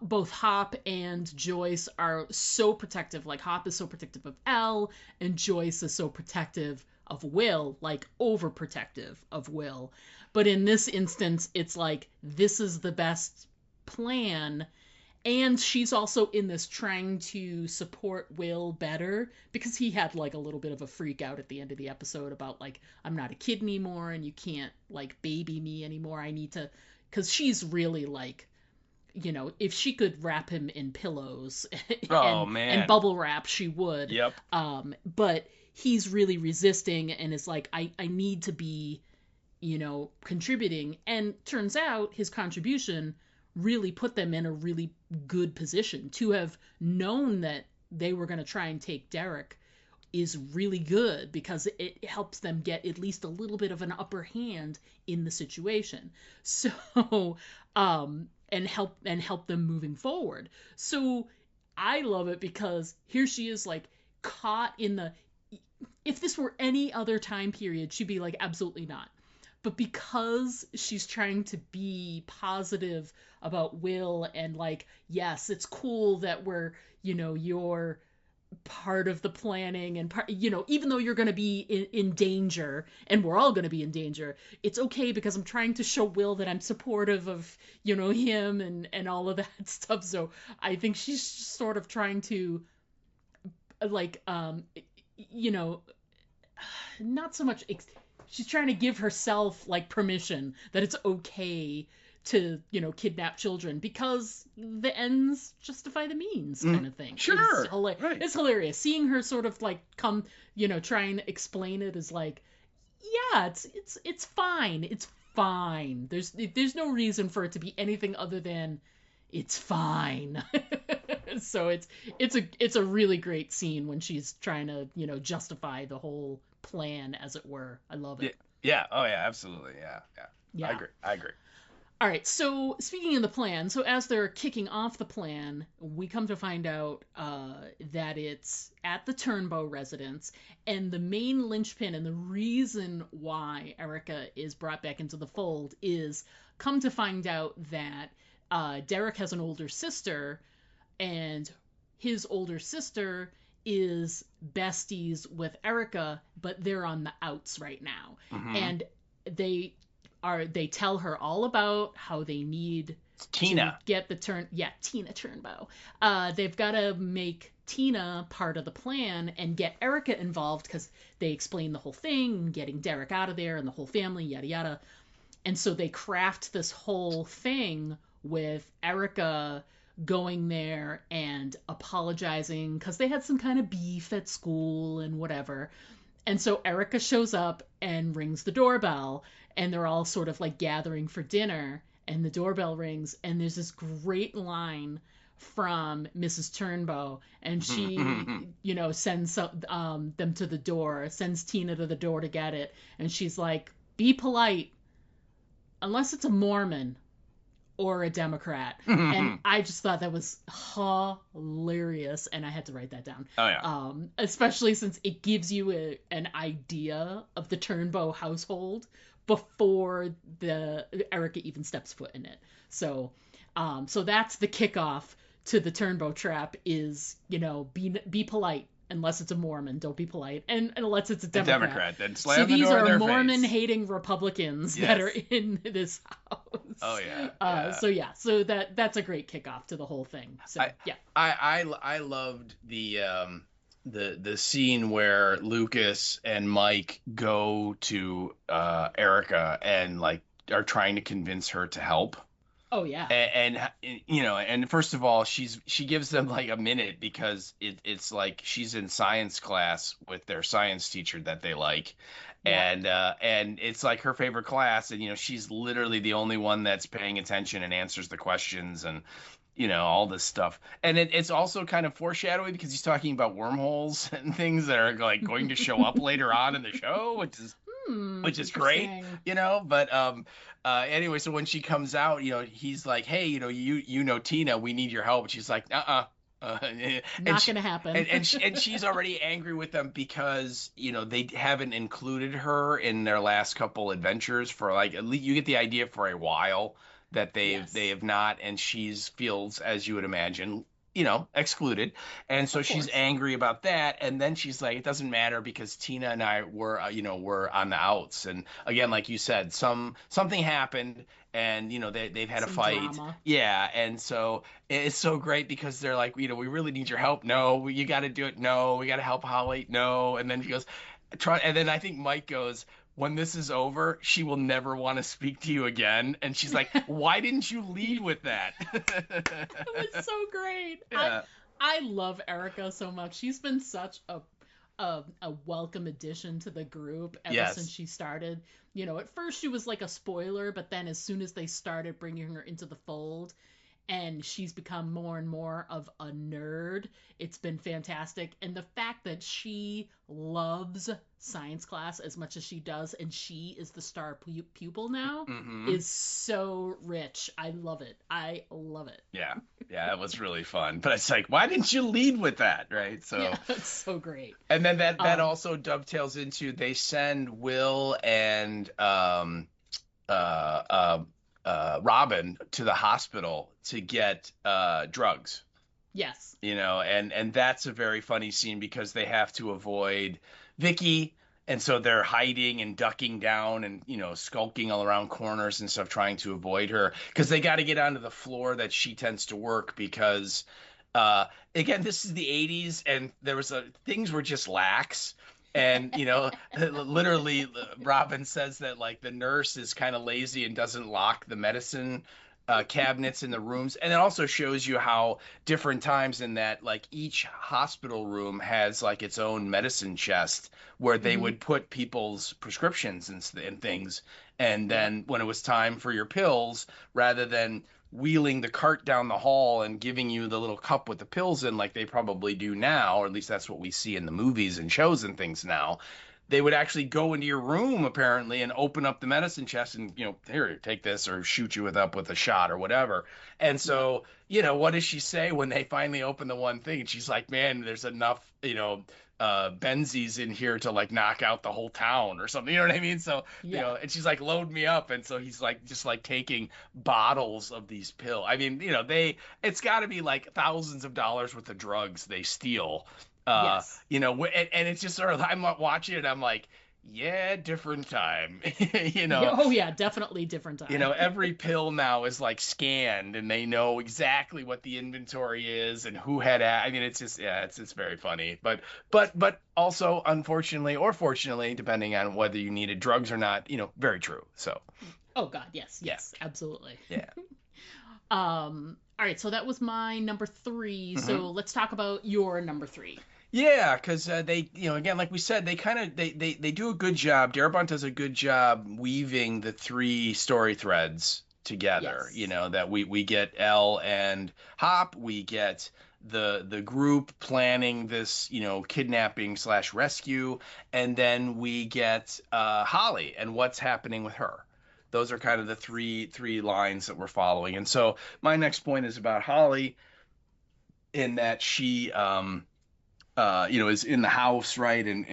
both Hop and Joyce are so protective. Like Hop is so protective of Elle, and Joyce is so protective of Will, like overprotective of Will. But in this instance, it's like this is the best plan, and she's also in this trying to support Will better because he had like a little bit of a freak out at the end of the episode about like I'm not a kid anymore and you can't like baby me anymore. I need to, because she's really like, if she could wrap him in pillows Oh and man. bubble wrap, she would. Yep. But he's really resisting and is like, I need to be, contributing. And turns out his contribution really put them in a really good position. To have known that they were going to try and take Derek is really good because it helps them get at least a little bit of an upper hand in the situation. So, and help them moving forward. So I love it because here she is like caught in the, if this were any other time period, she'd be like, absolutely not. But because she's trying to be positive about Will and like, yes, it's cool that we're, you're part of the planning and part, even though you're going to be in danger and we're all going to be in danger, it's okay because I'm trying to show Will that I'm supportive of, him and all of that stuff. So I think she's sort of trying to like, not so much she's trying to give herself like permission that it's okay to kidnap children because the ends justify the means kind of thing. Sure. Right. It's hilarious seeing her sort of like come try and explain it as like, yeah, it's fine, it's fine, there's no reason for it to be anything other than it's fine. So it's a really great scene when she's trying to justify the whole plan, as it were. I love it. Yeah. Oh yeah, absolutely. Yeah. Yeah. I agree. All right, so speaking of the plan, so as they're kicking off the plan, we come to find out that it's at the Turnbow residence, and the main linchpin and the reason why Erica is brought back into the fold is come to find out that Derek has an older sister, and his older sister is besties with Erica, but they're on the outs right now. Mm-hmm. And they tell her all about how they need Tina to get the Tina Turnbow. They've got to make Tina part of the plan and get Erica involved because they explain the whole thing, getting Derek out of there and the whole family, yada yada. And so they craft this whole thing with Erica going there and apologizing because they had some kind of beef at school and whatever. And so Erica shows up and rings the doorbell, and they're all sort of like gathering for dinner, and the doorbell rings, and there's this great line from Mrs. Turnbow, and she, sends them to the door, sends Tina to the door to get it, and she's like, "Be polite, unless it's a Mormon or a Democrat." And I just thought that was hilarious, and I had to write that down. Oh yeah. Especially since it gives you an idea of the Turnbow household before the Erica even steps foot in it. So that's the kickoff to the Turnbow trap is, be polite. Unless it's a Mormon, don't be polite. And unless it's a Democrat. Then slam the door in their face. So these are Mormon-hating Republicans that are in this house. Oh, yeah. So that's a great kickoff to the whole thing. So, I loved the scene where Lucas and Mike go to Erica and, like, are trying to convince her to help. Oh yeah. And first of all, she gives them like a minute because it's like she's in science class with their science teacher that they like. Yeah. And it's like her favorite class, and she's literally the only one that's paying attention and answers the questions and all this stuff. And it's also kind of foreshadowing because he's talking about wormholes and things that are like going to show up later on in the show, which is great, but anyway, so when she comes out, he's like, "Hey, Tina, we need your help." And she's like, not gonna happen. and she's already angry with them because they haven't included her in their last couple adventures for, like, at least you get the idea, for a while that they have not, and she's feels, as you would imagine, excluded. And so she's angry about that. And then she's like, it doesn't matter because Tina and I were on the outs. And again, like you said, something happened and, they've had a fight. Drama. Yeah. And so it's so great because they're like, we really need your help. No, you got to do it. No, we got to help Holly. No. And then he goes, and then I think Mike goes, "When this is over, she will never want to speak to you again." And she's like, "Why didn't you lead with that?" It was so great. Yeah. I love Erica so much. She's been such a welcome addition to the group ever since she started. At first she was like a spoiler, but then as soon as they started bringing her into the fold, and she's become more and more of a nerd, it's been fantastic. And the fact that she loves science class as much as she does, and she is the star pupil now, is so rich. I love it. Yeah, it was really fun. But it's like, why didn't you lead with that, right? So yeah, it's so great. And then that also dovetails into, they send Will and Robin to the hospital to get drugs. Yes. And that's a very funny scene because they have to avoid Vicky, and so they're hiding and ducking down and skulking all around corners and stuff, trying to avoid her because they got to get onto the floor that she tends to work because again, this is the 80s and there was things were just lax. And, literally Robin says that, like, the nurse is kind of lazy and doesn't lock the medicine cabinets in the rooms. And it also shows you how different times in that, like, each hospital room has, like, its own medicine chest where they would put people's prescriptions and things. And then when it was time for your pills, rather than wheeling the cart down the hall and giving you the little cup with the pills in like they probably do now, or at least that's what we see in the movies and shows and things now, they would actually go into your room apparently and open up the medicine chest and, here, take this, or shoot you up with a shot or whatever. And so, what does she say when they finally open the one thing? And she's like, "Man, there's enough, Benzies in here to like knock out the whole town," or something, you know what I mean? So and she's like, "Load me up." And so he's like just like taking bottles of these pills. I mean, it's got to be like thousands of dollars worth of drugs they steal. Yes. And it's just sort of, I'm watching it, I'm like, yeah, different time. Oh yeah, definitely different time. Every pill now is like scanned and they know exactly what the inventory is and who had I mean, it's just, it's very funny, but also, unfortunately or fortunately, depending on whether you needed drugs or not, very true. So oh god, yes, absolutely. Yeah. All right, so that was my number 3. Mm-hmm. So let's talk about your number 3. Yeah, because they, again, like we said, they kind of they do a good job. Darabont does a good job weaving the three story threads together. Yes. That we get Elle and Hop, we get the group planning this, kidnapping slash rescue, and then we get Holly and what's happening with her. Those are kind of the three lines that we're following. And so my next point is about Holly, in that she is in the house, right? And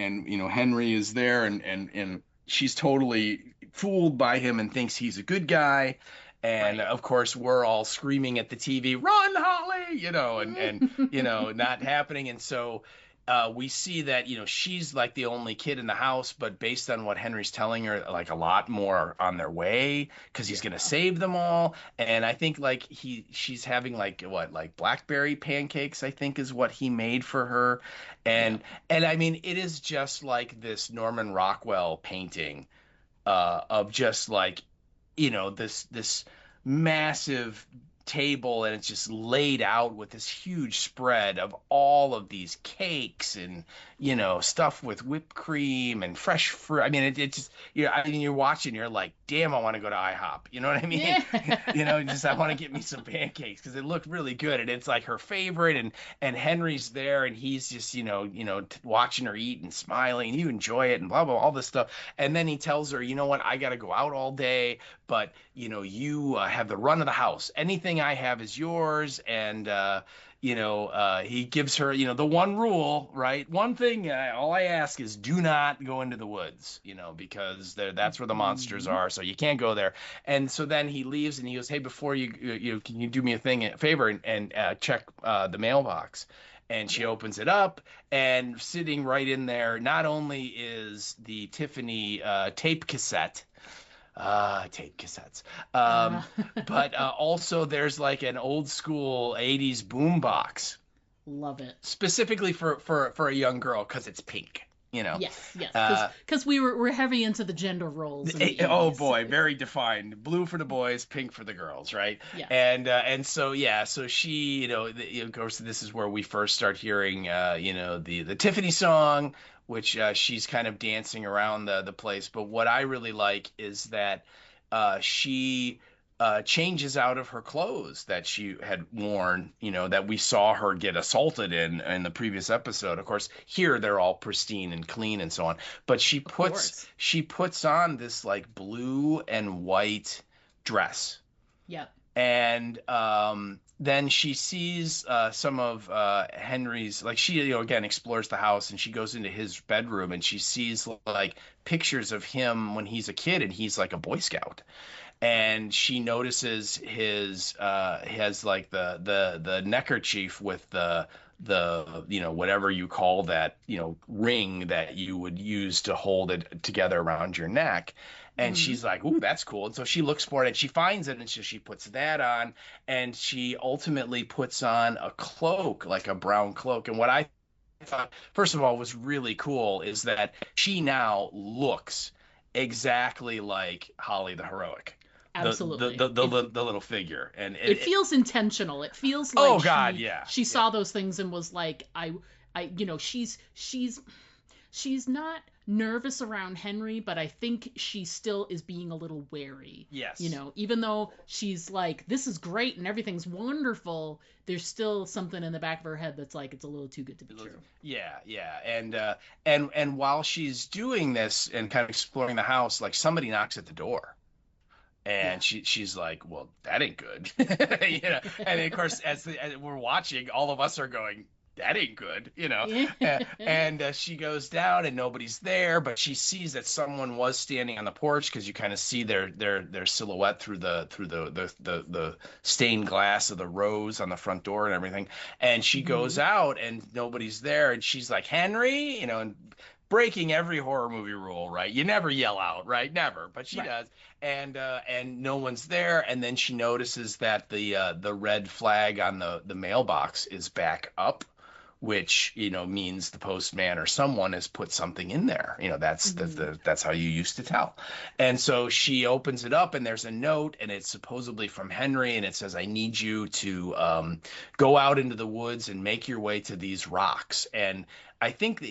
Henry is there, and she's totally fooled by him and thinks he's a good guy. And Right. of course, we're all screaming at the TV, "Run, Holly!" And not happening. And so we see that she's like the only kid in the house, but based on what Henry's telling her, like a lot more are on their way because he's gonna save them all. And I think like she's having like blackberry pancakes, I think is what he made for her. And I mean, it is just like this Norman Rockwell painting of just like this massive table, and it's just laid out with this huge spread of all of these cakes and stuff with whipped cream and fresh fruit. I mean, it just you're watching, you're like, damn, I want to go to IHOP. You know what I mean? Yeah. Just I want to get me some pancakes because it looked really good, and it's like her favorite. And Henry's there, and he's just watching her eat and smiling, and you enjoy it and blah blah all this stuff. And then he tells her, you know what, I got to go out all day, but you have the run of the house. Anything I have is yours. And he gives her the one rule, right? One thing, all I ask is do not go into the woods, because that's where the monsters are, so you can't go there. And so then he leaves, and he goes, hey, before you can you do me a favor and check the mailbox. And she opens it up, and sitting right in there, not only is the Tiffany tape cassettes. But also there's like an old school 80s boombox, Love it. specifically for a young girl because it's pink. Yes, because we're heavy into the gender roles. In the Oh 80s. boy, very defined. Blue for the boys, pink for the girls, right? Yeah. And so so she, of course, this is where we first start hearing, the Tiffany song, which she's kind of dancing around the place. But what I really like is that she changes out of her clothes that she had worn, that we saw her get assaulted in the previous episode. Of course, here they're all pristine and clean and so on. But she puts on this like blue and white dress. Yep. And then she sees some of Henry's, like she, again, explores the house, and she goes into his bedroom, and she sees like pictures of him when he's a kid, and he's like a Boy Scout. And she notices his has like the neckerchief with the whatever you call that, ring that you would use to hold it together around your neck. And she's like, ooh, that's cool. And so she looks for it, and she finds it, and so she puts that on, and she ultimately puts on a cloak, like a brown cloak. And what I thought, first of all, was really cool is that she now looks exactly like Holly the Heroic. Absolutely. The little figure. And it feels intentional. It feels like oh God, she saw those things and was like, she's not nervous around Henry, but I think she still is being a little wary. Yes. Even though she's like, this is great and everything's wonderful, there's still something in the back of her head that's like, it's a little too good to be true. Yeah. And while she's doing this and kind of exploring the house, like somebody knocks at the door. And she's like, well, that ain't good. And of course, as we're watching, all of us are going, that ain't good, And she goes down, and nobody's there, but she sees that someone was standing on the porch, because you kind of see their silhouette through the stained glass of the rose on the front door and everything. And she goes out, and nobody's there, and she's like, Henry, and breaking every horror movie rule, right? You never yell out, right? Never, but she does. And no one's there. And then she notices that the red flag on the mailbox is back up, which, means the postman or someone has put something in there. That's how you used to tell. And so she opens it up, and there's a note, and it's supposedly from Henry, and it says, I need you to go out into the woods and make your way to these rocks. And I think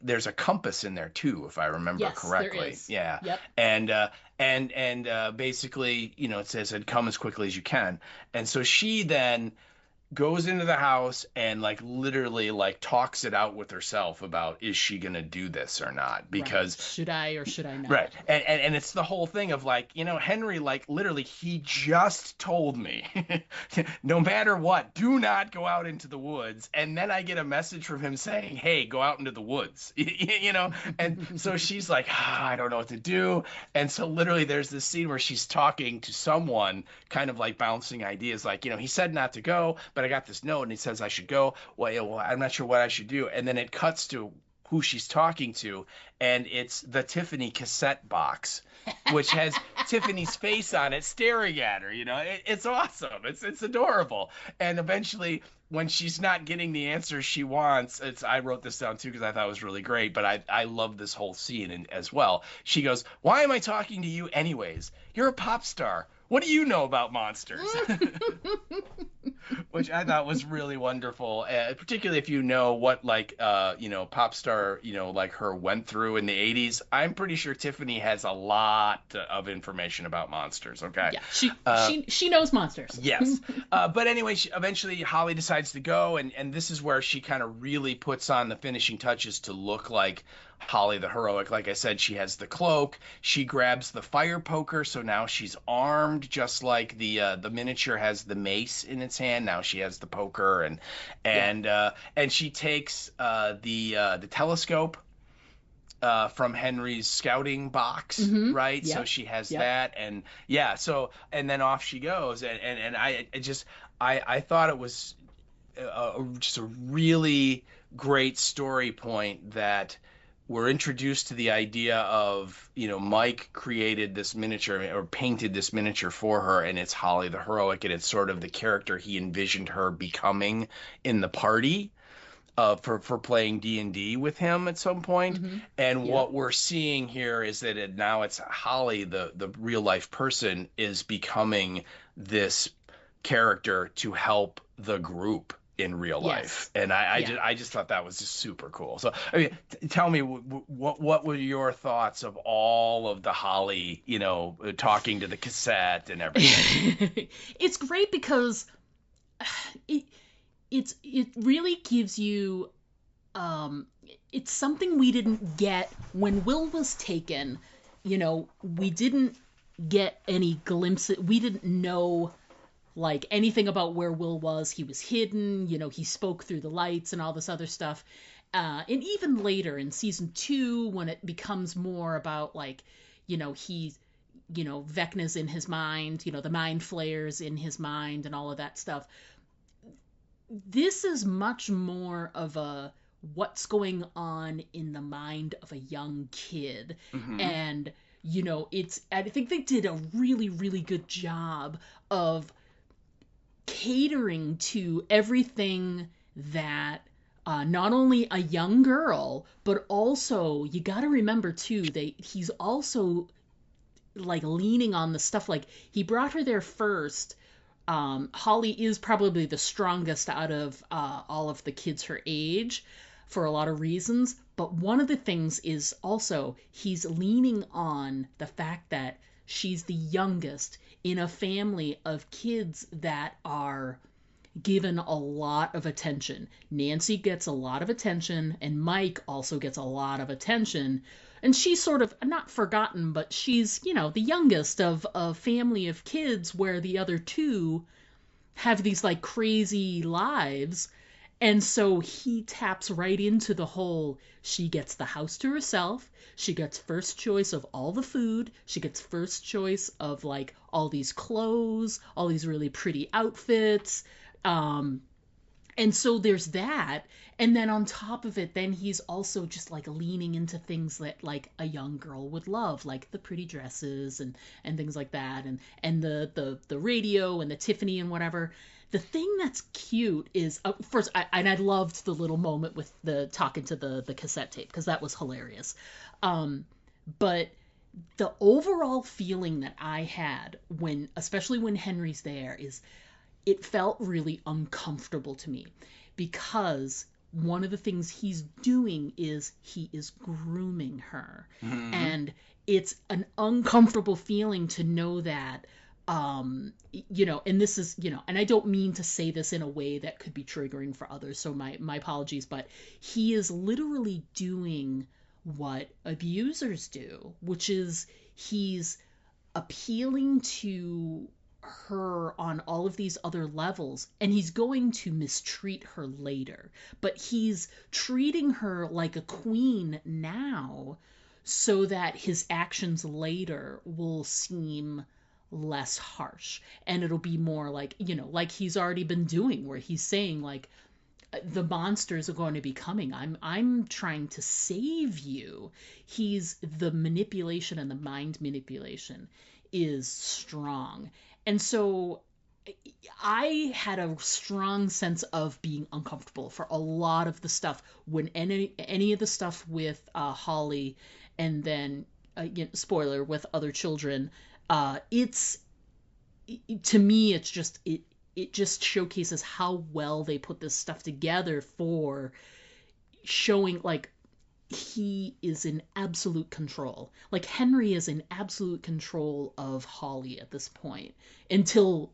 there's a compass in there too, if I remember correctly. There is. Yeah. Yep. And basically, it says, come as quickly as you can. And so she then goes into the house and literally talks it out with herself about, is she gonna do this or not? Because should I or should I not? Right. And it's the whole thing of Henry, literally, he just told me no matter what, do not go out into the woods. And then I get a message from him saying, hey, go out into the woods. And so she's like, I don't know what to do. And so literally there's this scene where she's talking to someone, kind of bouncing ideas, he said not to go, but I got this note and he says I should go. Well, I'm not sure what I should do. And then it cuts to who she's talking to, and it's the Tiffany cassette box, which has Tiffany's face on it staring at her. It's awesome. It's adorable. And eventually, when she's not getting the answer she wants, I wrote this down too because I thought it was really great, but I love this whole scene as well. She goes, why am I talking to you anyways? You're a pop star. What do you know about monsters? Which I thought was really wonderful, particularly if you know what pop star her went through in the 80s. I'm pretty sure Tiffany has a lot of information about monsters. Okay. Yeah, she knows monsters. Yes. But anyway, eventually Holly decides to go, and this is where she kind of really puts on the finishing touches to look like Holly the heroic. Like I said, she has the cloak. She grabs the fire poker, so now she's armed, just like the miniature has the mace in its hand. Now she has the poker, and she takes the telescope from Henry's scouting box, right? Yep. So she has that, and and then off she goes, and I thought it was just a really great story point that we're introduced to the idea of, Mike created this miniature or painted this miniature for her, and it's Holly the heroic, and it's sort of the character he envisioned her becoming in the party for playing D&D with him at some point. And what we're seeing here is that now it's Holly, the real life person, is becoming this character to help the group in real life. And I just thought that was just super cool. So I mean, tell me, what were your thoughts of all of the Holly, talking to the cassette and everything? It's great because it really gives you it's something we didn't get when Will was taken. We didn't get any glimpses. We didn't know anything about where Will was. He was hidden, he spoke through the lights and all this other stuff. And even later in season 2, when it becomes more about he's, Vecna's in his mind, the mind flayers in his mind and all of that stuff. This is much more of a what's going on in the mind of a young kid. And, I think they did a really, really good job of catering to everything that not only a young girl, but also you got to remember too, he's also leaning on the stuff, he brought her there first. Holly is probably the strongest out of all of the kids her age for a lot of reasons, but one of the things is also he's leaning on the fact that she's the youngest in a family of kids that are given a lot of attention. Nancy gets a lot of attention, and Mike also gets a lot of attention. And she's sort of not forgotten, but she's, the youngest of a family of kids where the other two have these crazy lives. And so he taps right into the whole, she gets the house to herself, she gets first choice of all the food, she gets first choice of all these clothes, all these really pretty outfits, And so there's that. And then on top of it, then he's also just like leaning into things that like a young girl would love, like the pretty dresses and things like that, and the radio and the Tiffany and whatever. The thing that's cute is first, I loved the little moment with the talking to the cassette tape, because that was hilarious. But the overall feeling that I had when, especially when Henry's there, is it felt really uncomfortable to me, because one of the things he's doing is he is grooming her. Mm-hmm. And it's an uncomfortable feeling to know that, and this is, and I don't mean to say this in a way that could be triggering for others, so my apologies, but he is literally doing what abusers do, which is he's appealing to her on all of these other levels, and he's going to mistreat her later, but he's treating her like a queen now so that his actions later will seem less harsh, and it'll be more like, like he's already been doing, where he's saying like, the monsters are going to be coming. I'm trying to save you. The manipulation and the mind manipulation is strong. And so I had a strong sense of being uncomfortable for a lot of the stuff, when any of the stuff with Holly, and then spoiler, with other children. To me, it's just it just showcases how well they put this stuff together for showing like he is in absolute control. Like Henry is in absolute control of Holly at this point, until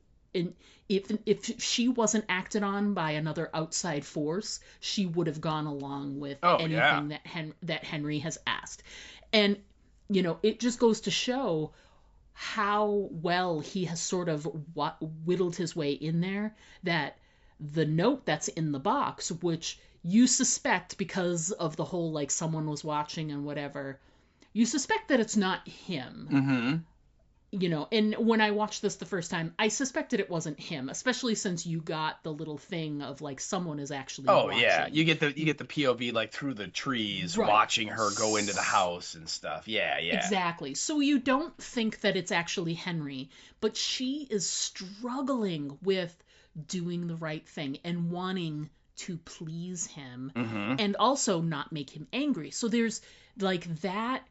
if she wasn't acted on by another outside force, she would have gone along with anything that Henry has asked. And it just goes to show how well he has sort of whittled his way in there, that the note that's in the box, which you suspect because of the whole like someone was watching and whatever, you suspect that it's not him. Mm-hmm. And when I watched this the first time, I suspected it wasn't him, especially since you got the little thing of like someone is actually watching. Yeah, you get the POV like through the trees, right, watching her go into the house and stuff. Yeah. Exactly. So you don't think that it's actually Henry, but she is struggling with doing the right thing and wanting to please him, mm-hmm, and also not make him angry. So there's like that.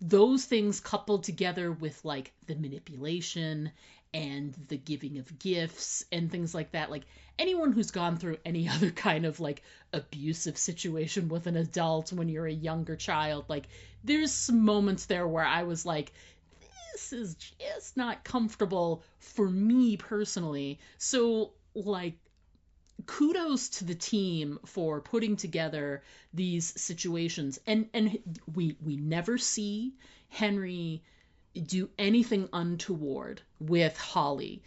Those things coupled together with like the manipulation and the giving of gifts and things like that. Like anyone who's gone through any other kind of like abusive situation with an adult when you're a younger child, like there's some moments there where I was like, this is just not comfortable for me personally. So like, kudos to the team for putting together these situations, and we never see Henry do anything untoward with Holly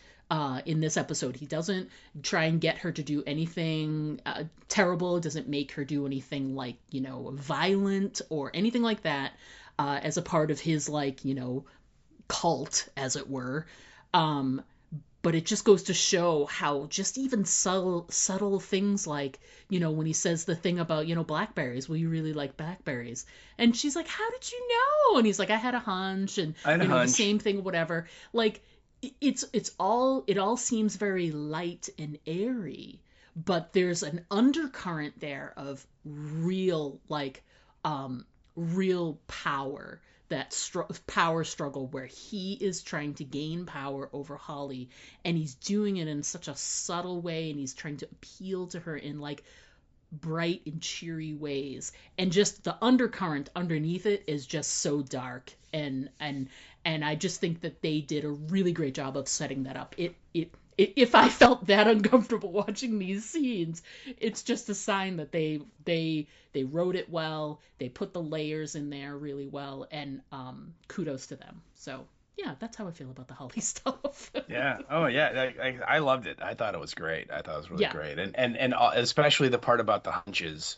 in this episode. He doesn't try and get her to do anything terrible, doesn't make her do anything like violent or anything like that as a part of his like cult, as it were. But it just goes to show how just even subtle things like, when he says the thing about, blackberries, well, you really like blackberries. And she's like, how did you know? And he's like, I had a hunch. And the same thing, whatever. Like, it all seems very light and airy, but there's an undercurrent there of real power. That power struggle where he is trying to gain power over Holly, and he's doing it in such a subtle way, and he's trying to appeal to her in like bright and cheery ways, and just the undercurrent underneath it is just so dark, and I just think that they did a really great job of setting that up. If I felt that uncomfortable watching these scenes, it's just a sign that they wrote it well. They put the layers in there really well, and kudos to them. So yeah, that's how I feel about the Holly stuff. Yeah. Oh yeah. I loved it. I thought it was great. I thought it was really great, and especially the part about the hunches.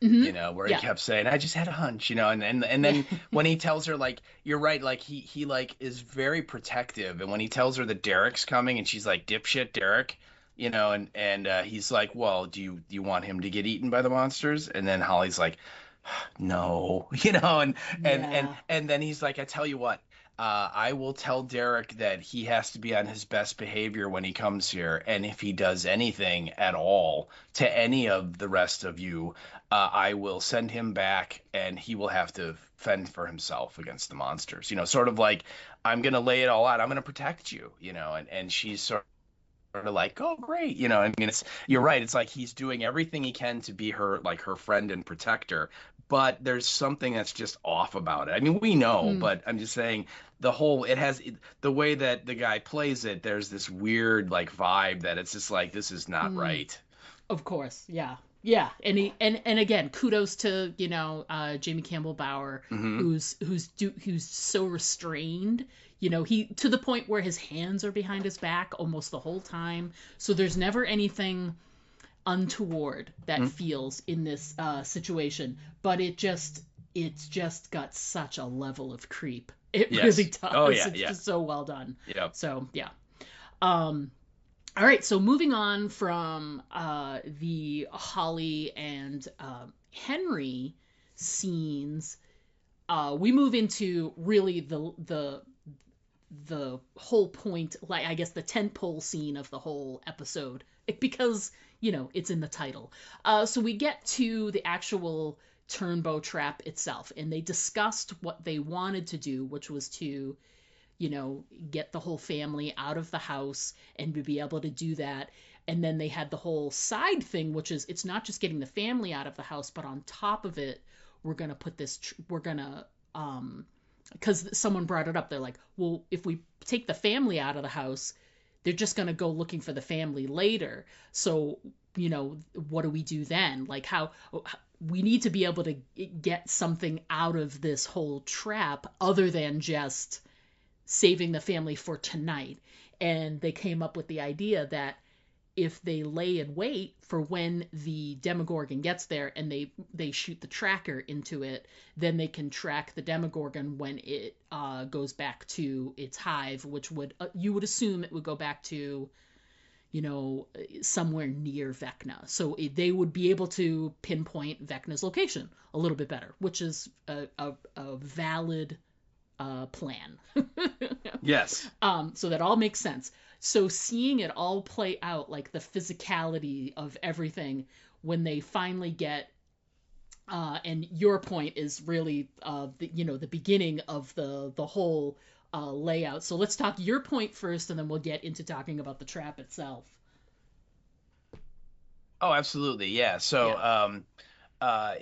Mm-hmm. Where he kept saying, I just had a hunch, and then when he tells her, like, you're right, like, he like, is very protective, and when he tells her that Derek's coming, and she's like, dipshit Derek, and he's like, well, do you want him to get eaten by the monsters? And then Holly's like, no, and Yeah. and then he's like, I tell you what, I will tell Derek that he has to be on his best behavior when he comes here, and if he does anything at all to any of the rest of you, I will send him back, and he will have to fend for himself against the monsters. Sort of like, I'm gonna lay it all out. I'm gonna protect you, and she's sort of like, oh, great. I mean, you're right. It's like he's doing everything he can to be her friend and protector, but there's something that's just off about it. I mean, we know, Mm, but I'm just saying the way that the guy plays it, there's this weird like vibe that it's just like, this is not mm. right. Of course, yeah, yeah, and again, kudos to Jamie Campbell Bower, Hmm. who's so restrained. He to the point where his hands are behind his back almost the whole time, so there's never anything untoward that feels in this situation, but it's just got such a level of creep. It really Yes. Oh does. yeah, It's yeah. just so well done. Yep. So yeah. Um, all right, so moving on from the Holly and Henry scenes, we move into really the whole point, like I guess the tentpole scene of the whole episode, because it's in the title. So we get to the actual Turnbow trap itself, and they discussed what they wanted to do, which was to get the whole family out of the house and to be able to do that. And then they had the whole side thing, which is it's not just getting the family out of the house, but on top of it, we're going to put this, we're going to, because someone brought it up. They're like, well, if we take the family out of the house, they're just going to go looking for the family later. So, what do we do then? Like, how we need to be able to get something out of this whole trap other than just saving the family for tonight. And they came up with the idea that if they lay in wait for when the Demogorgon gets there and they shoot the tracker into it, then they can track the Demogorgon when it goes back to its hive, which would you would assume it would go back to somewhere near Vecna. So they would be able to pinpoint Vecna's location a little bit better, which is a valid plan. Yes. So that all makes sense. So seeing it all play out, like the physicality of everything, when they finally get, and your point is really, the beginning of the whole layout. So let's talk your point first, and then we'll get into talking about the trap itself. Oh, absolutely. Yeah. So, Yeah.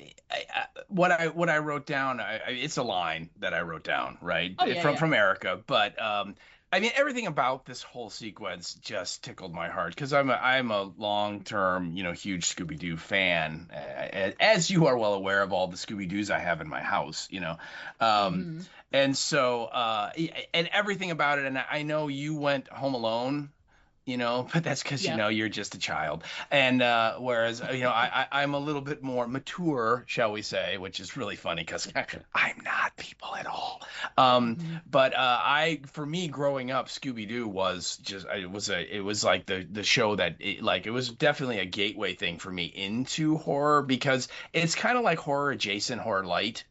what I wrote down, it's a line that I wrote down, right, Oh yeah, from yeah. Erica. But I mean, everything about this whole sequence just tickled my heart because I'm a long-term, huge Scooby-Doo fan, as you are well aware of all the Scooby-Doos I have in my house. Um, Mm-hmm. and so, and everything about it, and I know you went Home Alone. But that's because Yep. you're just a child, and whereas I'm a little bit more mature, shall we say, which is really funny because I'm not people at all. Um, Mm-hmm. but for me, growing up, Scooby Doo was just it was like the show that it was definitely a gateway thing for me into horror because it's kind of like horror adjacent, horror light.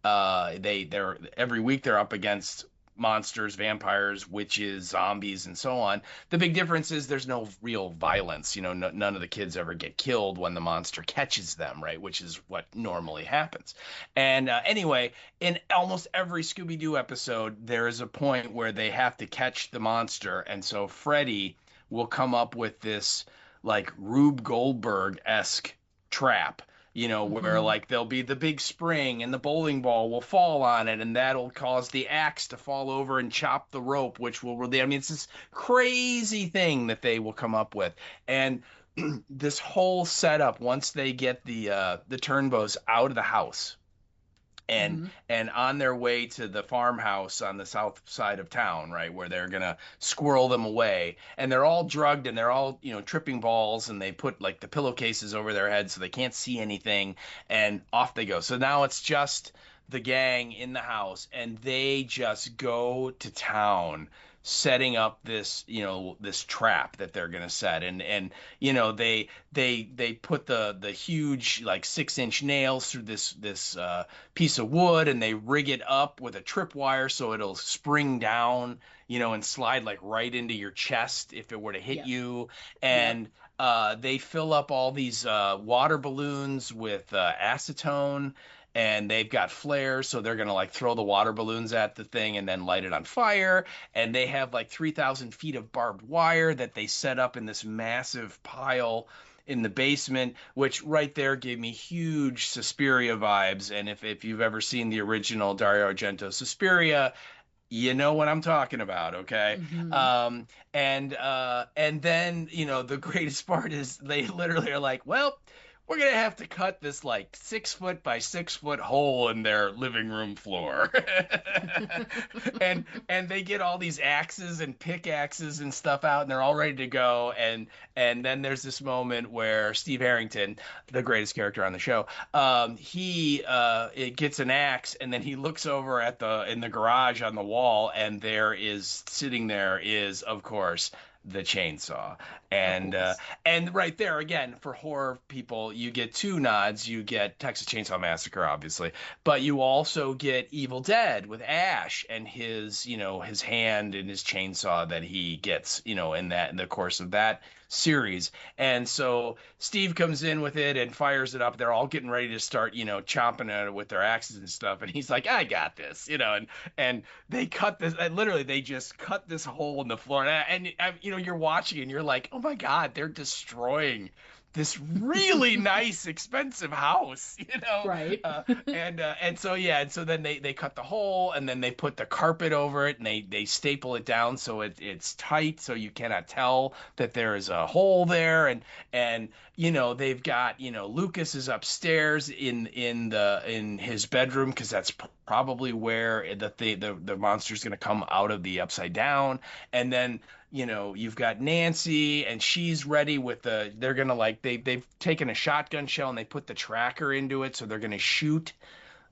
They're every week they're up against monsters, vampires, witches, zombies, and so on. The big difference is there's no real violence. None of the kids ever get killed when the monster catches them, right? Which is what normally happens. And anyway, in almost every Scooby Doo episode, there is a point where they have to catch the monster. And so Freddy will come up with this like Rube Goldberg esque trap, where Mm-hmm. like there'll be the big spring and the bowling ball will fall on it and that'll cause the axe to fall over and chop the rope, which will really, I mean, it's this crazy thing that they will come up with. And this whole setup, once they get the Turnbows out of the house, and Mm-hmm. and on their way to the farmhouse on the south side of town, right, where they're gonna squirrel them away, and they're all drugged and they're all tripping balls, and they put like the pillowcases over their heads so they can't see anything, and off they go. So now it's just the gang in the house and they just go to town setting up this, this trap that they're going to set. And they put the huge like 6-inch nails through this piece of wood, and they rig it up with a tripwire so it'll spring down, and slide like right into your chest if it were to hit Yep. you. Yep. And they fill up all these water balloons with acetone, and they've got flares, so they're gonna like throw the water balloons at the thing and then light it on fire. And they have like 3,000 feet of barbed wire that they set up in this massive pile in the basement, which right there gave me huge Suspiria vibes. And if you've ever seen the original Dario Argento Suspiria, you know what I'm talking about, okay? Mm-hmm. And then, the greatest part is they literally are like, well, we're gonna have to cut this like 6 foot by 6 foot hole in their living room floor. And they get all these axes and pickaxes and stuff out, and they're all ready to go. And then there's this moment where Steve Harrington, the greatest character on the show, he it gets an axe, and then he looks over at in the garage on the wall, and sitting there is, of course, the chainsaw. Of and uh, course. and right there again, for horror people, you get two nods. You get Texas Chainsaw Massacre, obviously, but you also get Evil Dead with Ash and his hand in his chainsaw that he gets, in the course of that series. And so Steve comes in with it and fires it up. They're all getting ready to start, chomping at it with their axes and stuff. And he's like, I got this, and they cut this, literally, they just cut this hole in the floor. And you're watching and you're like, oh my God, they're destroying this really nice, expensive house, Right. and so yeah, and so then they cut the hole, and then they put the carpet over it, and they staple it down so it's tight, so you cannot tell that there is a hole there. And they've got, Lucas is upstairs in his bedroom, because that's probably where the monster's going to come out of the upside down. And then you've got Nancy, and she's ready with they're gonna like they've taken a shotgun shell and they put the tracker into it, so they're gonna shoot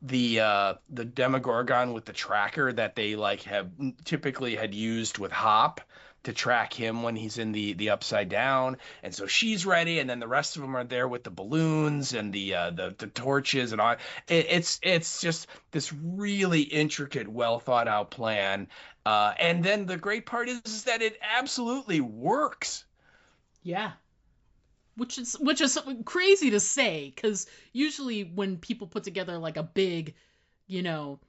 the Demogorgon with the tracker that they like have typically had used with Hop to track him when he's in the upside down. And so she's ready, and then the rest of them are there with the balloons and the torches and all. It's just this really intricate, well thought out plan. And then the great part is that it absolutely works. Yeah. Which is crazy to say, because usually when people put together like a big, you know,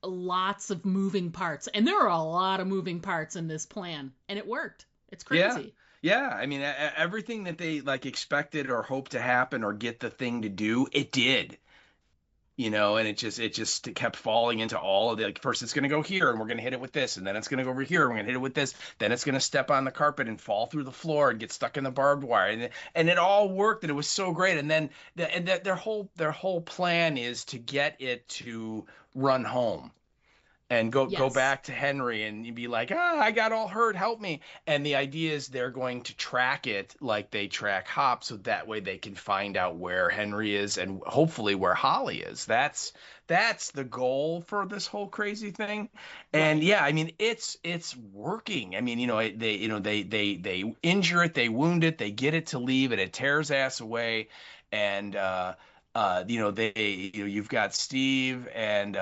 lots of moving parts, and there are a lot of moving parts in this plan, and it worked. It's Yeah. crazy. Yeah, I mean, everything that they like expected or hoped to happen or get the thing to do, it did. And it just kept falling into all of the, like, first it's going to go here and we're going to hit it with this, and then it's going to go over here and we're going to hit it with this, then it's going to step on the carpet and fall through the floor and get stuck in the barbed wire, and it all worked, and it was so great. And then their whole plan is to get it to run home and go Yes. back to Henry, and you'd be like, I got all hurt, help me. And the idea is they're going to track it like they track Hop, so that way they can find out where Henry is and hopefully where Holly is. That's the goal for this whole crazy thing. And Right. yeah, I mean, it's working. I mean, they injure it, they wound it, they get it to leave, and it tears ass away. And you've got Steve, and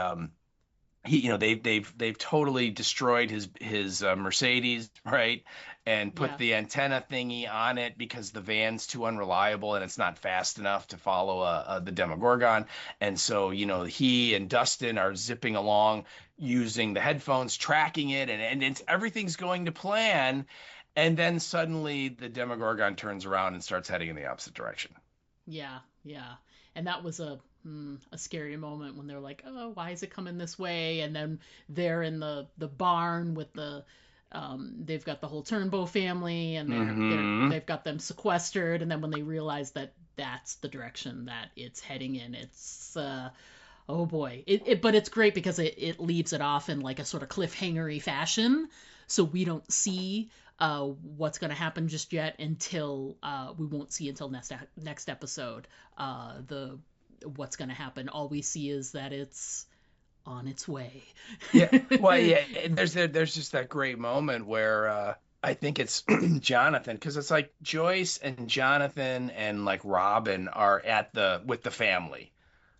they've totally destroyed his Mercedes, right? And put Yeah. the antenna thingy on it because the van's too unreliable and it's not fast enough to follow the Demogorgon. And so he and Dustin are zipping along using the headphones, tracking it, and everything's going to plan. And then suddenly the Demogorgon turns around and starts heading in the opposite direction. Yeah. Yeah. And that was a scary moment when they're like, oh, why is it coming this way? And then they're in the barn with they've got the whole Turnbow family, and Mm-hmm. they've got them sequestered. And then when they realize that that's the direction that it's heading in, it's oh boy. But it's great because it leaves it off in like a sort of cliffhangery fashion, so we don't see what's going to happen just yet until we won't see until next episode the what's going to happen. All we see is that it's on its way. Yeah. Well, yeah. There's just that great moment where I think it's Jonathan, because it's like Joyce and Jonathan and like Robin are with the family.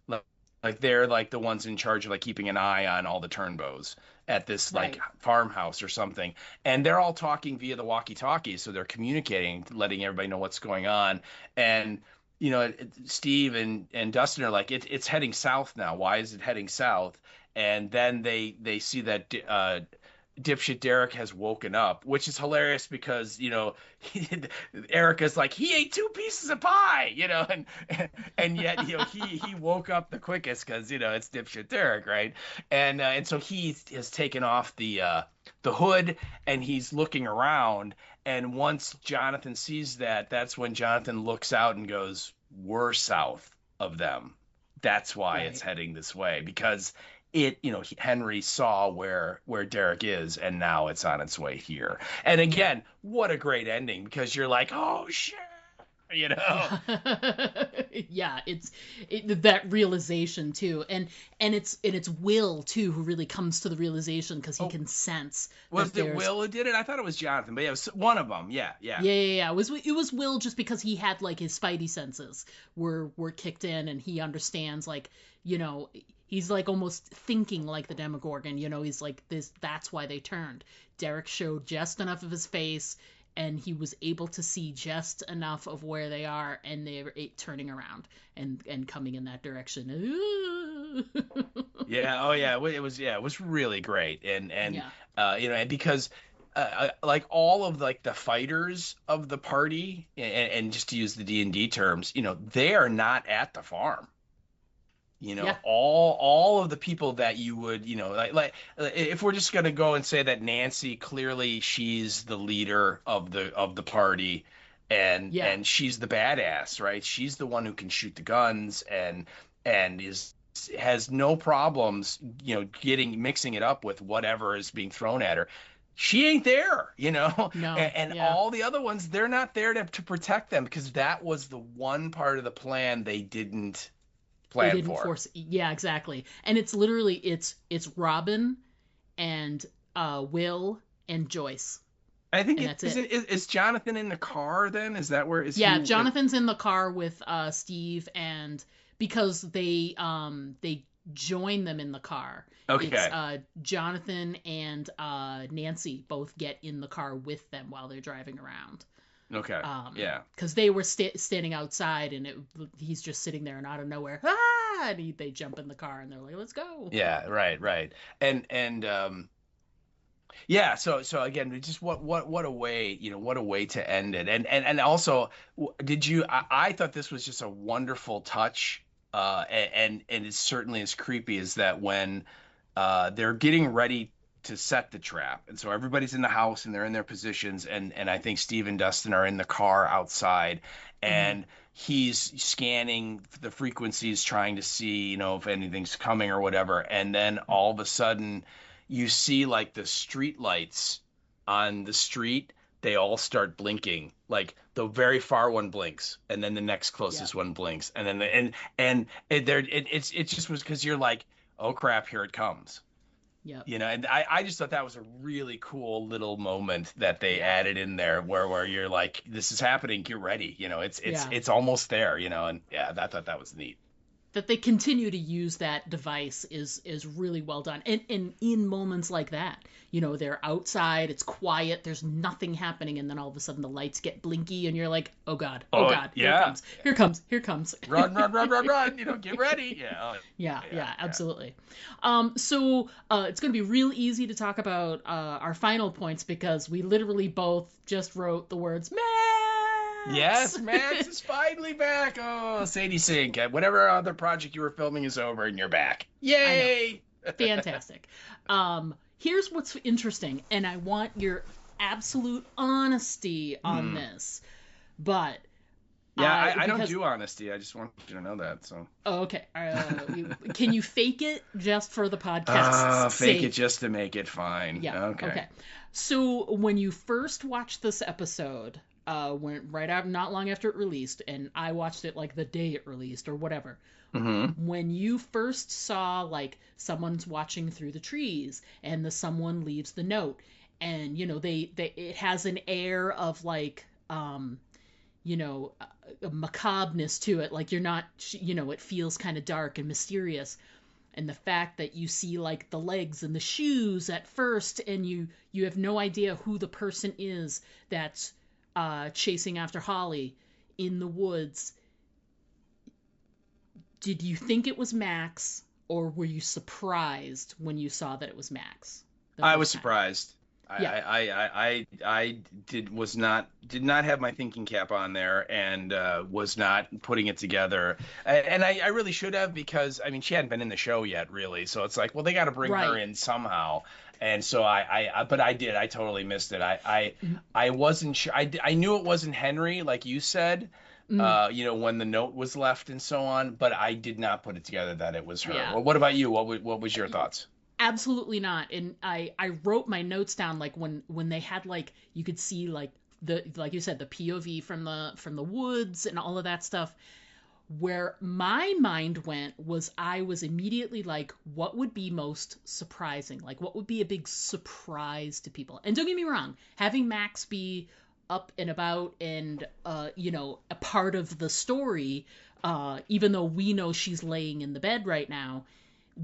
Like, like they're like the ones in charge of like keeping an eye on all the Turnbows at this like Right. farmhouse or something. And they're all talking via the walkie-talkies, so they're communicating, letting everybody know what's going on. And Steve and Dustin are like, it's heading south now. Why is it heading south? And then they see that dipshit Derek has woken up, which is hilarious because Erica's like, he ate 2 pieces of pie, and yet he woke up the quickest because it's dipshit Derek, right? And so he has taken off the hood and he's looking around, and once Jonathan sees that, that's when Jonathan looks out and goes, we're south of them. That's why it's heading this way, because Henry saw where Derek is, and now it's on its way here. And again, what a great ending, because you're like, oh shit, Yeah, yeah, it's that realization too, and it's Will too who really comes to the realization because he can sense. Was it Will who did it? I thought it was Jonathan, but yeah, it was one of them. Yeah. It was Will, just because he had like his spidey senses were kicked in, and he understands, like, he's like almost thinking like the Demogorgon. He's like this. That's why they turned. Derek showed just enough of his face, and he was able to see just enough of where they are, and they're turning around and coming in that direction. Yeah. Oh yeah. It was really great, and and because like all of like the fighters of the party, and just to use the D&D terms, they are not at the farm. All of the people that you would, like if we're just gonna go and say that Nancy, clearly she's the leader of the party, and she's the badass, right? She's the one who can shoot the guns and has no problems, mixing it up with whatever is being thrown at her. She ain't there, No, and all the other ones, they're not there to protect them, because that was the one part of the plan they didn't plan for. Force. Yeah, exactly. And it's literally it's Robin and Will and Joyce. I think is Jonathan in the car then? Is that where is Yeah, he, Jonathan's in the car with Steve, and because they join them in the car. Okay. It's Jonathan and Nancy both get in the car with them while they're driving around. Okay. Yeah. Because they were standing outside, and he's just sitting there, and out of nowhere, and they jump in the car, and they're like, "Let's go." Yeah. Right. And yeah. So again, just what a way, what a way to end it. And also, I thought this was just a wonderful touch. And it's certainly as creepy as that when they're getting ready to set the trap, and so everybody's in the house and they're in their positions, and I think Steve and Dustin are in the car outside, and he's scanning the frequencies, trying to see if anything's coming or whatever, and then all of a sudden you see like the street lights on the street, they all start blinking. Like the very far one blinks, and then the next closest one blinks, and then it just was, because you're like, oh crap, here it comes. Yeah. And I just thought that was a really cool little moment that they added in there, where you're like, this is happening, get ready. It's almost there. And I thought that was neat. That they continue to use that device is really well done. And in moments like that, they're outside, it's quiet, there's nothing happening, and then all of a sudden the lights get blinky, and you're like, oh God, God, yeah. Here comes. Run, get ready. Yeah, absolutely. So it's going to be real easy to talk about our final points, because we literally both just wrote the words, Max! Yes, Max is finally back. Oh, Sadie Sink. Whatever other project you were filming is over, and you're back. Yay! Fantastic. Here's what's interesting, and I want your absolute honesty on this. But yeah, I don't do honesty. I just want you to know that. So. Oh, okay. Can you fake it just for the podcast? Fake it just to make it fine. Yeah. Okay. So when you first watched this episode, went right out not long after it released, and I watched it like the day it released or whatever. Mm-hmm. When you first saw like someone's watching through the trees and the someone leaves the note, and they it has an air of like a macabreness to it, like you're not, it feels kind of dark and mysterious. And the fact that you see like the legs and the shoes at first, and you have no idea who the person is that's chasing after Holly in the woods. Did you think it was Max, or were you surprised when you saw that it was Max? I was time? surprised. Yeah. I did not have my thinking cap on there, and was not putting it together. And I really should have, because I mean, she hadn't been in the show yet, really. So it's like, well, they got to bring her Right. in somehow. And so but I did. I totally missed it. I wasn't sure. I knew it wasn't Henry, like you said. When the note was left and so on, but I did not put it together that it was her. Yeah. Well, what about you? What was your thoughts? Absolutely not. And I wrote my notes down, like when they had, like, you could see like like you said, the POV from the woods and all of that stuff. Where my mind went was, I was immediately like, what would be most surprising? Like, what would be a big surprise to people? And don't get me wrong, having Max be up and about and a part of the story, even though we know she's laying in the bed right now,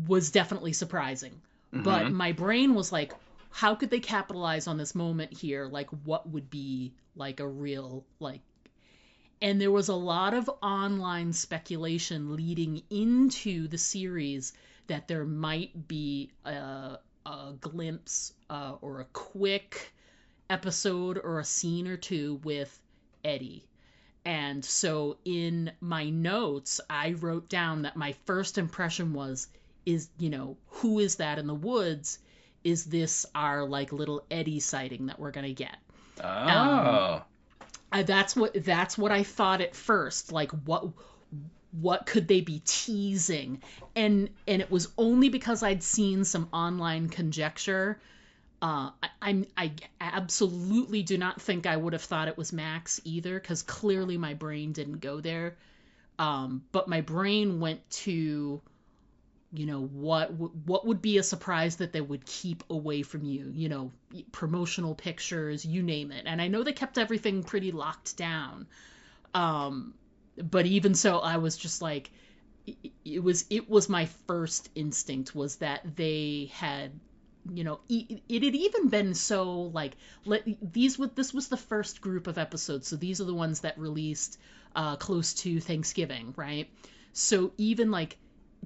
was definitely surprising. But my brain was like, how could they capitalize on this moment here? Like, what would be like a real, like, and there was a lot of online speculation leading into the series that there might be a glimpse or a quick episode or a scene or two with Eddie. And so in my notes, I wrote down that my first impression was, who is that in the woods? Is this our like little Eddie sighting that we're going to get? Oh. That's what I thought at first. Like, what could they be teasing? And it was only because I'd seen some online conjecture. I absolutely do not think I would have thought it was Max either, because clearly my brain didn't go there. But my brain went to, what would be a surprise that they would keep away from you, promotional pictures, you name it. And I know they kept everything pretty locked down. But even so, I was just like, it was my first instinct was that they had, it had even been so like, this was the first group of episodes. So these are the ones that released close to Thanksgiving, right? So even like,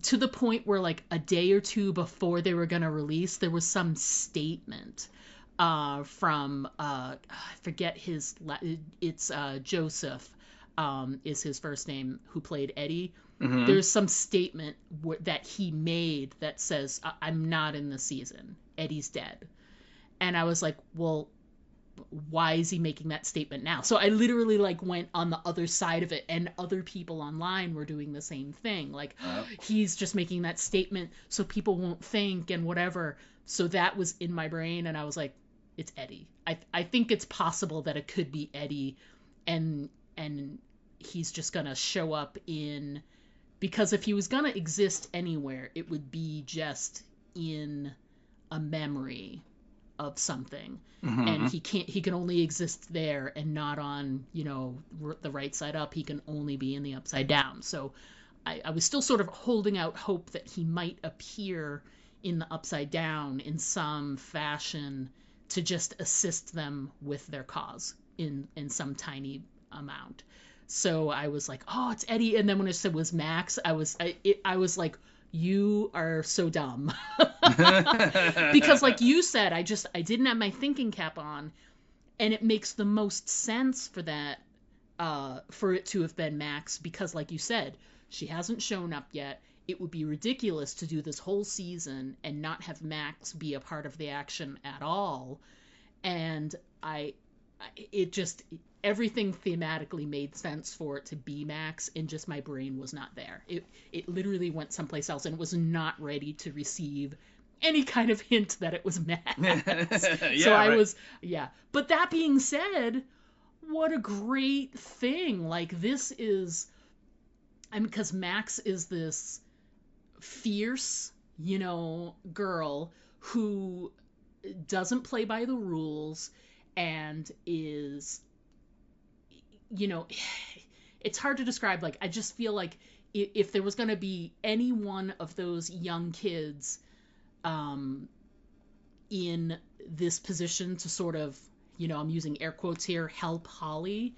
to the point where like a day or two before they were going to release, there was some statement from I forget it's Joseph is his first name, who played Eddie. Mm-hmm. There's some statement that he made that says, I'm not in the season, Eddie's dead. And I was like, well, why is he making that statement now? So I literally like went on the other side of it, and other people online were doing the same thing. Like, he's just making that statement so people won't think and whatever. So that was in my brain, and I was like, it's Eddie. I think it's possible that it could be Eddie, and he's just gonna show up in, because if he was gonna exist anywhere, it would be just in a memory of something. Mm-hmm. And he can only exist there and not on, the right side up. He can only be in the upside down. So I was still sort of holding out hope that he might appear in the upside down in some fashion to just assist them with their cause in some tiny amount. So I was like, oh, it's Eddie. And then when it said was Max, I was like, you are so dumb. Because like you said, I didn't have my thinking cap on, and it makes the most sense for that, for it to have been Max, because like you said, she hasn't shown up yet. It would be ridiculous to do this whole season and not have Max be a part of the action at all. And everything thematically made sense for it to be Max, and just my brain was not there. It literally went someplace else, and was not ready to receive any kind of hint that it was Max. Yeah, so I right. was, yeah. But that being said, what a great thing. Like, this is, I mean, because Max is this fierce, girl who doesn't play by the rules and is, you know, it's hard to describe. Like, I just feel like if there was going to be any one of those young kids in this position to sort of, I'm using air quotes here, help Holly,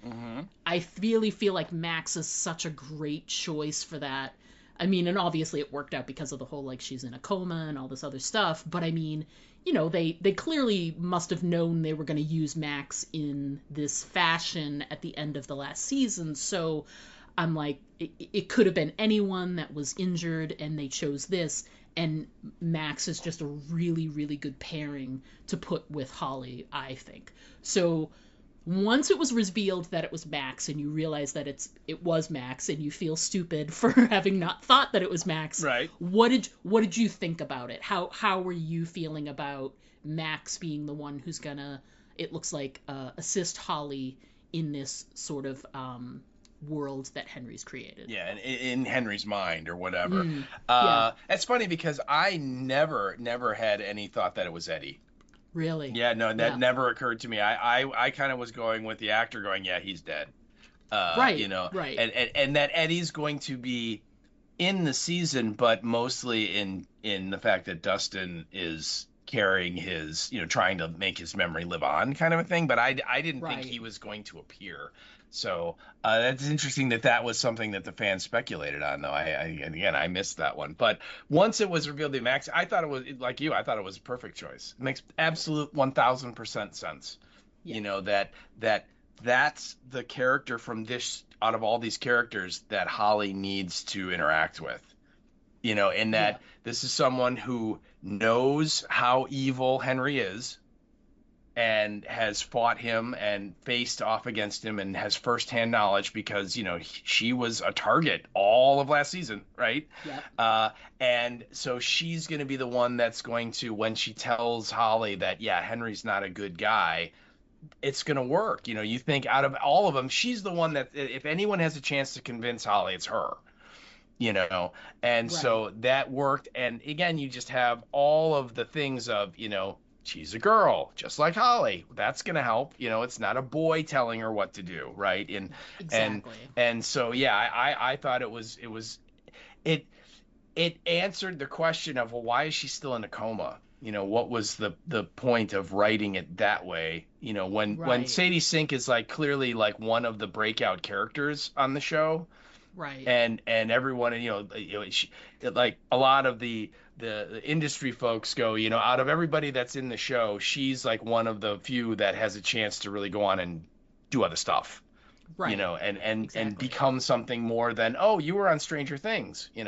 I really feel like Max is such a great choice for that. I mean, and obviously it worked out because of the whole, like, she's in a coma and all this other stuff, but I mean, they clearly must have known they were going to use Max in this fashion at the end of the last season, so I'm like, it could have been anyone that was injured, and they chose this, and Max is just a really, really good pairing to put with Holly, I think. So once it was revealed that it was Max, and you realize that it was Max, and you feel stupid for having not thought that it was Max, right? What did you think about it? How were you feeling about Max being the one who's gonna, it looks like, assist Holly in this sort of world that Henry's created? Yeah, and in Henry's mind or whatever. Yeah. It's funny because I never had any thought that it was Eddie. Really? Yeah, no, that never occurred to me. I kind of was going with the actor going, yeah, he's dead. Right. Right. And that Eddie's going to be in the season, but mostly in the fact that Dustin is carrying his, trying to make his memory live on, kind of a thing. But I didn't think he was going to appear. So that's interesting that was something that the fans speculated on, though. I missed that one. But once it was revealed to Max, I thought it was, like you, I thought it was a perfect choice. It makes absolute 1000% sense. Yeah. That's the character from this, out of all these characters, that Holly needs to interact with. And that this is someone who knows how evil Henry is, and has fought him and faced off against him and has firsthand knowledge because, she was a target all of last season, right? Yeah. And so she's going to be the one that's going to, when she tells Holly that, yeah, Henry's not a good guy, it's going to work. You think out of all of them, she's the one that, if anyone has a chance to convince Holly, it's her. And Right. So that worked. And again, you just have all of the things of, she's a girl, just like Holly. That's going to help. It's not a boy telling her what to do, right? Exactly. And so, yeah, I thought it answered the question of, well, why is she still in a coma? What was the point of writing it that way? When Sadie Sink is like clearly like one of the breakout characters on the show. Right. And everyone, she, like a lot of the industry folks go, out of everybody that's in the show, she's like one of the few that has a chance to really go on and do other stuff, right. And Exactly. become something more than, oh, you were on Stranger Things, and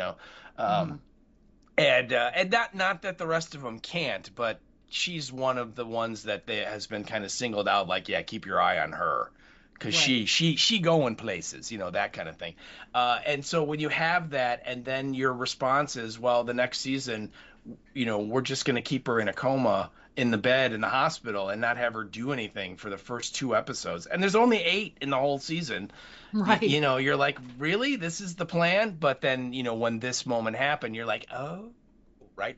not that the rest of them can't, but she's one of the ones that has been kind of singled out, like, yeah, keep your eye on her. Because she going places, that kind of thing. And so when you have that, and then your response is, well, the next season, we're just going to keep her in a coma in the bed in the hospital and not have her do anything for the first 2 episodes. And there's only 8 in the whole season. Right. You're like, really? This is the plan? But then, when this moment happened, you're like, oh, right.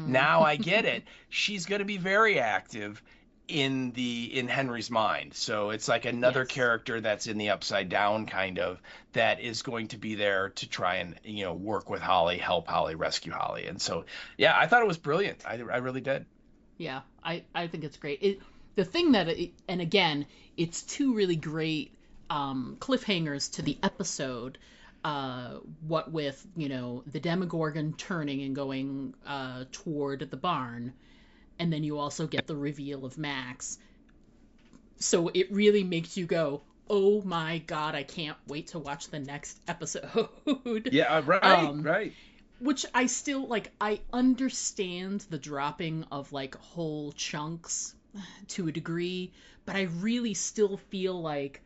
Now I get it. She's going to be very active in Henry's mind. So it's like another character that's in the upside down kind of, that is going to be there to try and, work with Holly, help Holly, rescue Holly. And so, yeah, I thought it was brilliant. I really did. Yeah, I think it's great. The thing that, and again, it's 2 really great cliffhangers to the episode. What with, the Demogorgon turning and going toward the barn, and then you also get the reveal of Max. So it really makes you go, oh my God, I can't wait to watch the next episode. Yeah, right. Which I still, like, I understand the dropping of, like, whole chunks to a degree, but I really still feel like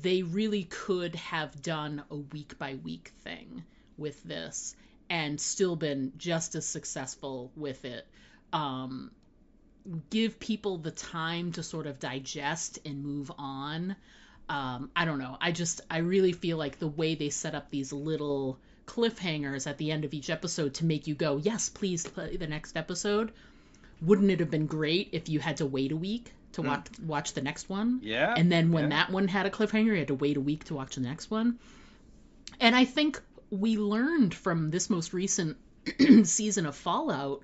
they really could have done a week-by-week thing with this and still been just as successful with it. give people the time to sort of digest and move on. I don't know. I really feel like the way they set up these little cliffhangers at the end of each episode to make you go, yes, please play the next episode. Wouldn't it have been great if you had to wait a week to watch the next one? Yeah. And then when that one had a cliffhanger, you had to wait a week to watch the next one. And I think we learned from this most recent season of Fallout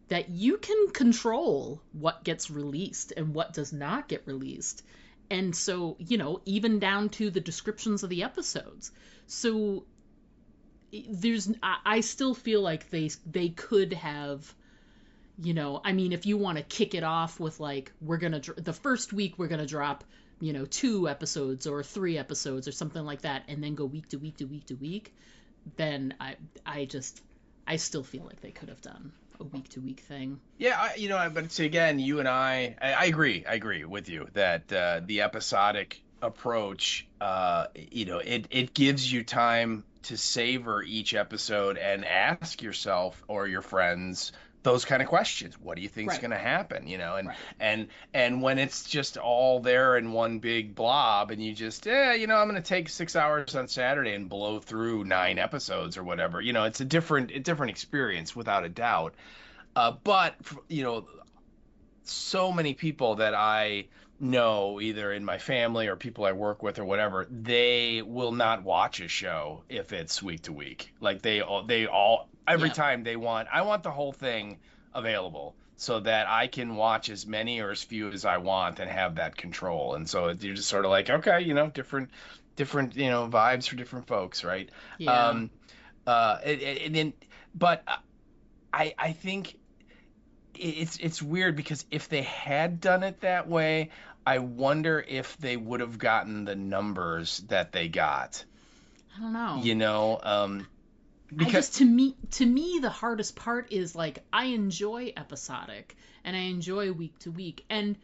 that you can control what gets released and what does not get released. And so, you know, even down to the descriptions of the episodes. So I still feel like they could have, you know, I mean, if you want to kick it off with like, the first week we're going to drop, you know, 2 episodes or 3 episodes or something like that, and then go week to week to week to week, then I still feel like they could have done a week to week thing. Yeah, but see, again, you and I agree with you that the episodic approach, it gives you time to savor each episode and ask yourself or your friends those kind of questions. What do you think is going to happen? You know, and when it's just all there in one big blob, and you just, I'm going to take 6 hours on Saturday and blow through 9 episodes or whatever. You know, it's a different experience without a doubt. But you know, so many people that I know, either in my family or people I work with or whatever, they will not watch a show if it's week to week. Like they all every time I want the whole thing available so that I can watch as many or as few as I want and have that control. And so you're just sort of like, okay, you know, different vibes for different folks, right? Yeah. But I think it's weird, because if they had done it that way, I wonder if they would have gotten the numbers that they got. I don't know. You know, because to me the hardest part is, like, I enjoy episodic and I enjoy week to week, and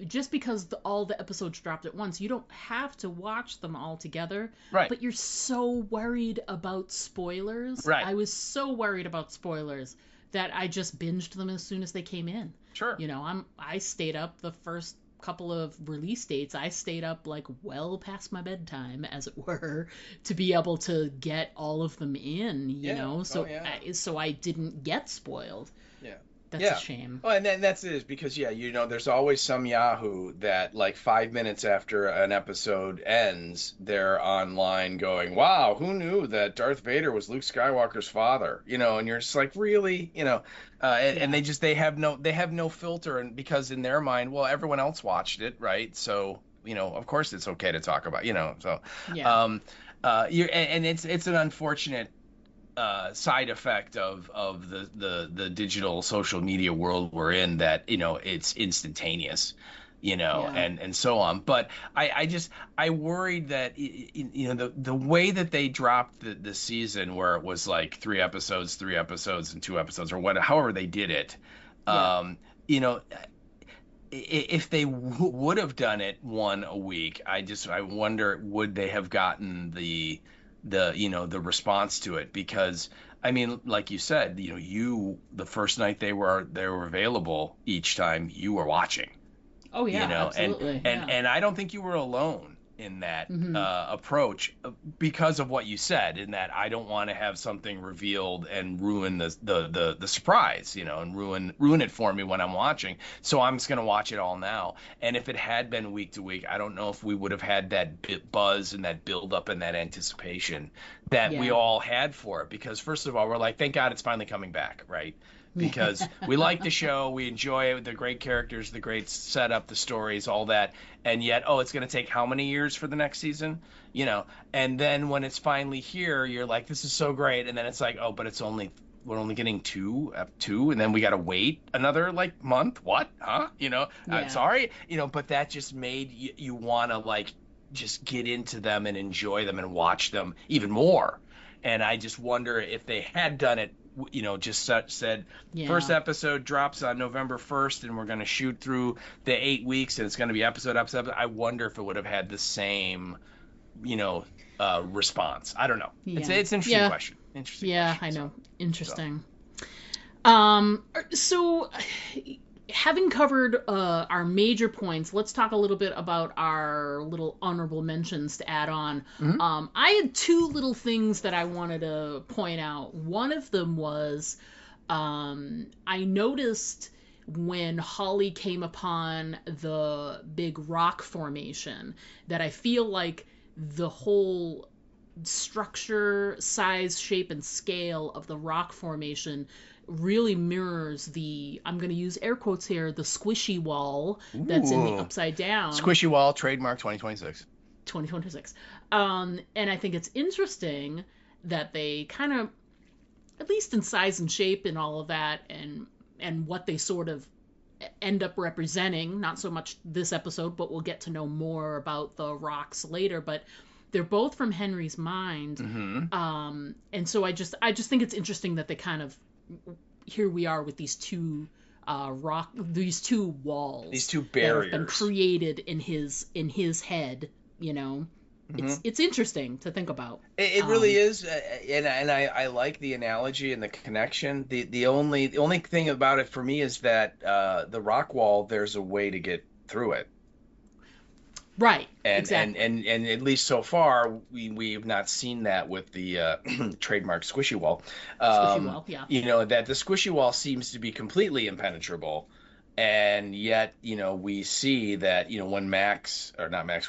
just because all the episodes dropped at once, you don't have to watch them all together. Right. But you're so worried about spoilers. Right. I was so worried about spoilers that I just binged them as soon as they came in. Sure. You know, I stayed up the first couple of release dates. I stayed up like well past my bedtime, as it were, to be able to get all of them in, you know, so I didn't get spoiled. Yeah. That's a shame. Oh, and then that's it, because you know, there's always some Yahoo that like 5 minutes after an episode ends, they're online going, "Wow, who knew that Darth Vader was Luke Skywalker's father?" You know, and you're just like, really, you know, and they have no filter, and because in their mind, well, everyone else watched it, right? So, you know, of course it's okay to talk about, you know, so it's an unfortunate side effect of the digital social media world we're in, that, you know, it's instantaneous, you know, and so on. But I worried that, you know, the way that they dropped the season, where it was like 3 episodes and 2 episodes, or however they did it, you know, if they would have done it 1 a week, I wonder, would they have gotten the response to it? Because I mean, like you said, you know, the first night they were available, each time you were watching. Oh yeah, you know, absolutely. And I don't think you were alone in that approach, because of what you said, in that I don't want to have something revealed and ruin the surprise, you know, and ruin it for me when I'm watching. So I'm just going to watch it all now. And if it had been week to week, I don't know if we would have had that buzz and that build up and that anticipation that we all had for it. Because first of all, we're like, thank God it's finally coming back, right? Because we like the show, we enjoy it, the great characters, the great setup, the stories, all that, and yet, it's going to take how many years for the next season, you know? And then when it's finally here, you're like, this is so great, and then it's like, but we're only getting two, and then we got to wait another like month. What? Huh? You know? Sorry, you know. But that just made you want to like just get into them and enjoy them and watch them even more. And I just wonder if they had done it, you know, just said first episode drops on November 1st, and we're going to shoot through the 8 weeks, and it's going to be episode. I wonder if it would have had the same, you know, response. I don't know. Yeah. It's an interesting question. Interesting. Yeah, question, I know. So. Interesting. So having covered our major points, let's talk a little bit about our little honorable mentions to add on. Mhm. I had two little things that I wanted to point out. One of them was I noticed when Holly came upon the big rock formation that I feel like the whole structure, size, shape, and scale of the rock formation really mirrors the, I'm going to use air quotes here, the squishy wall that's in the Ooh. Upside Down. Squishy wall, trademark 2026. 2026. And I think it's interesting that they kind of, at least in size and shape and all of that, and what they sort of end up representing, not so much this episode, but we'll get to know more about the rocks later, but they're both from Henry's mind. Mm-hmm. And so I just think it's interesting that they kind of, here we are with these two these two walls, These two that have been barriers. created in his head, you know. It's interesting to think about. It really is, and I like the analogy and the connection. The only thing about it for me is that the rock wall, there's a way to get through it. Right. And, exactly. and at least so far, we have not seen that with the trademark squishy wall. Squishy wall, yeah. You know, that the squishy wall seems to be completely impenetrable. And yet, you know, we see that, you know, when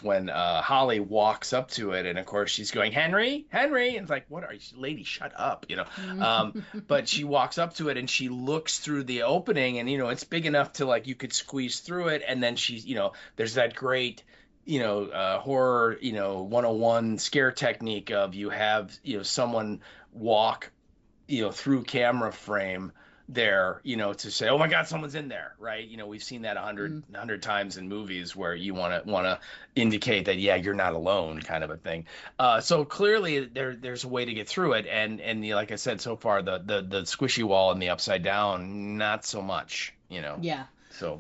when Holly walks up to it, and of course she's going, Henry, and it's like, what are you, lady, shut up, you know. But she walks up to it and she looks through the opening, and, you know, it's big enough to, like, you could squeeze through it. And then she's, you know, there's that great, you know, horror, you know, 101 scare technique of, you have, you know, someone walk, you know, through camera frame there, you know, to say, oh my God, someone's in there, right? You know, we've seen that 100 times in movies where you want to indicate that, yeah, you're not alone, kind of a thing. So clearly there's a way to get through it, and like I said, so far the squishy wall and the Upside Down, not so much, you know. Yeah. So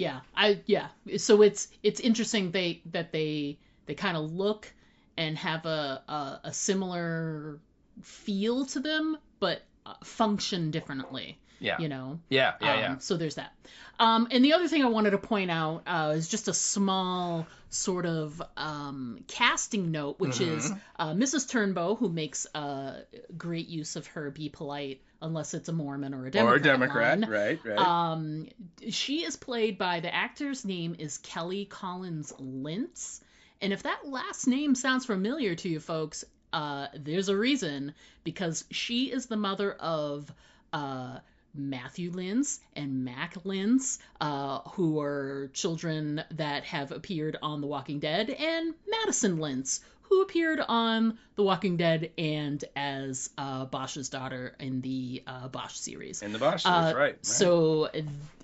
So it's interesting that they kind of look and have a similar feel to them, but function differently. Yeah. You know? Yeah. So there's that. And the other thing I wanted to point out is just a small sort of casting note, which is Mrs. Turnbow, who makes great use of her be polite, unless it's a Mormon or a Democrat. Or a Democrat, line. Right. She is played by, the actor's name is Kelly Collins Lintz. And if that last name sounds familiar to you folks, there's a reason, because she is the mother of Matthew Lintz and Mac Lintz, who are children that have appeared on The Walking Dead, and Madison Lintz, who appeared on The Walking Dead and as Bosch's daughter in the Bosch series. In the Bosch series, right. So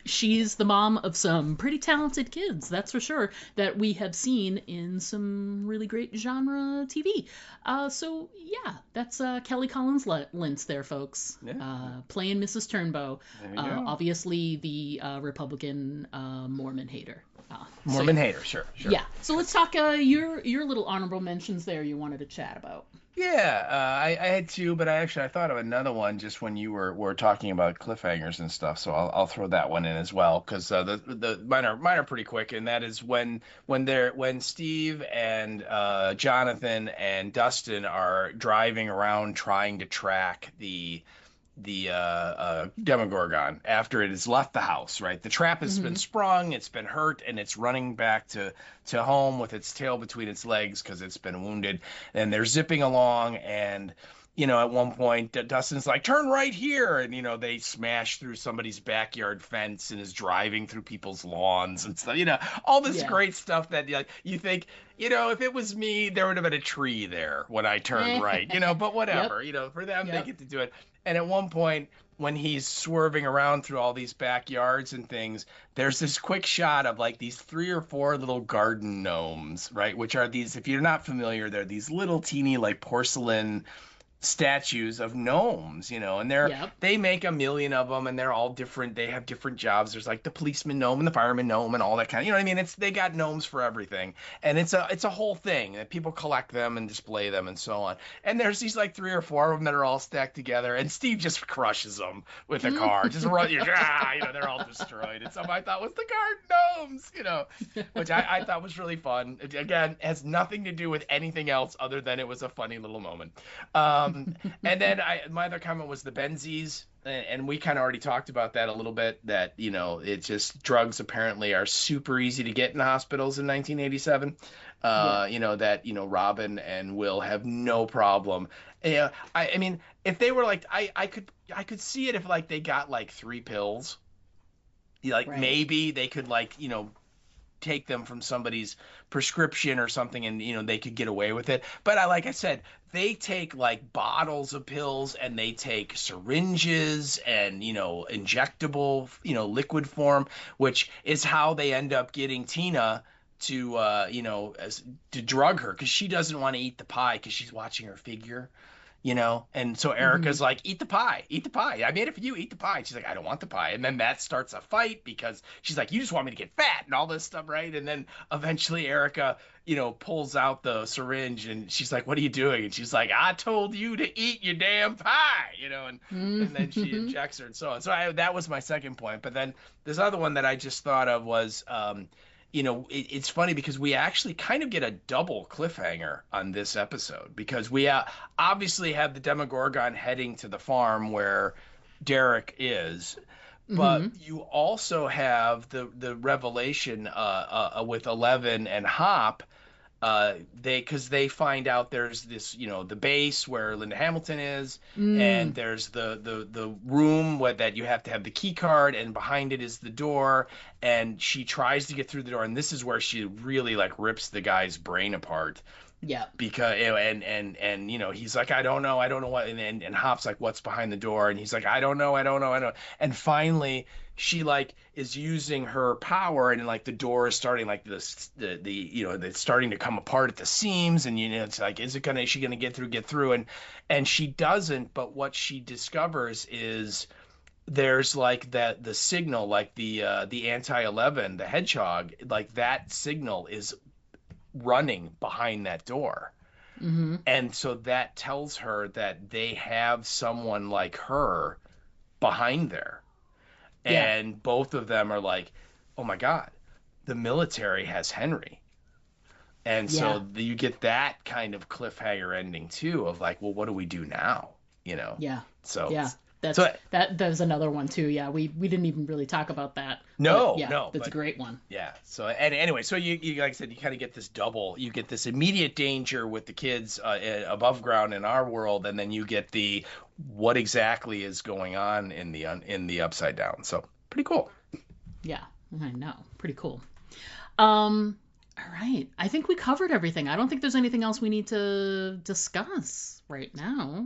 she's the mom of some pretty talented kids, that's for sure, that we have seen in some really great genre TV. So yeah, that's Kelly Collins Lintz there, folks. Yeah. Playing Mrs. Turnbow. There you go. Obviously the Republican Mormon hater. Mormon hater, sure. Yeah. So let's talk your little honorable mentions there you wanted to chat about. Yeah, I had two, but I thought of another one just when you were talking about cliffhangers and stuff. So I'll throw that one in as well, because the mine are pretty quick, and that is when Steve and Jonathan and Dustin are driving around trying to track the Demogorgon after it has left the house, right? The trap has been sprung, it's been hurt, and it's running back to home with its tail between its legs because it's been wounded. And they're zipping along, and, you know, at one point, Dustin's like, turn right here. And, you know, they smash through somebody's backyard fence and is driving through people's lawns and stuff, you know, all this great stuff that, like, you think, you know, if it was me, there would have been a tree there when I turned right, you know, but whatever, you know, for them, they get to do it. And at one point, when he's swerving around through all these backyards and things, there's this quick shot of like these 3 or 4 little garden gnomes, right? Which are these, if you're not familiar, they're these little teeny like porcelain statues of gnomes, and they make a million of them, and they're all different. They have different jobs. There's like the policeman gnome and the fireman gnome and all that kind of, you know what I mean? They got gnomes for everything, and it's a whole thing that people collect them and display them and so on. And there's these like 3 or 4 of them that are all stacked together, and Steve just crushes them with a car, just run, they're all destroyed. And something I thought was the garden gnomes, which I thought was really fun. It, again, has nothing to do with anything else other than it was a funny little moment. And then my other comment was the Benzies, and we kind of already talked about that a little bit, that, it's just drugs apparently are super easy to get in hospitals in 1987. That, Robin and Will have no problem. I mean, if they were like, I could see it if like they got like 3 pills, maybe they could take them from somebody's prescription or something, and they could get away with it. But like I said, they take like bottles of pills, and they take syringes and injectable liquid form, which is how they end up getting Tina to to drug her, because she doesn't want to eat the pie because she's watching her figure. And so Erica's like, eat the pie. I made it for you, eat the pie. She's like, I don't want the pie. And then that starts a fight because she's like, you just want me to get fat and all this stuff, right? And then eventually Erica, pulls out the syringe, and she's like, what are you doing? And she's like, I told you to eat your damn pie, and then she injects her and so on. So that was my second point. But then this other one that I just thought of was, it's funny because we actually kind of get a double cliffhanger on this episode, because we obviously have the Demogorgon heading to the farm where Derek is, but you also have the revelation with Eleven and Hop. Because they find out there's this, the base where Linda Hamilton is, and there's the room that you have to have the key card, and behind it is the door, and she tries to get through the door, and this is where she really like rips the guy's brain apart. Yeah. Because and he's like, I don't know what, and Hop's like, what's behind the door? And he's like, I don't know. And finally she like is using her power, and like the door is starting like this, it's starting to come apart at the seams, and it's like, is she gonna get through? And she doesn't, but what she discovers is there's like the signal, like the anti-11, the hedgehog, like that signal is running behind that door. And so that tells her that they have someone like her behind there. And both of them are like, oh my God, the military has Henry. And so you get that kind of cliffhanger ending too, of like, well, what do we do now? Yeah. So that's another one too. Yeah, we didn't even really talk about that. No, that's a great one. Yeah. So anyway, so you like I said, you kind of get this double. You get this immediate danger with the kids above ground in our world, and then you get the what exactly is going on in the Upside Down. So pretty cool. Yeah, I know, pretty cool. All right, I think we covered everything. I don't think there's anything else we need to discuss right now.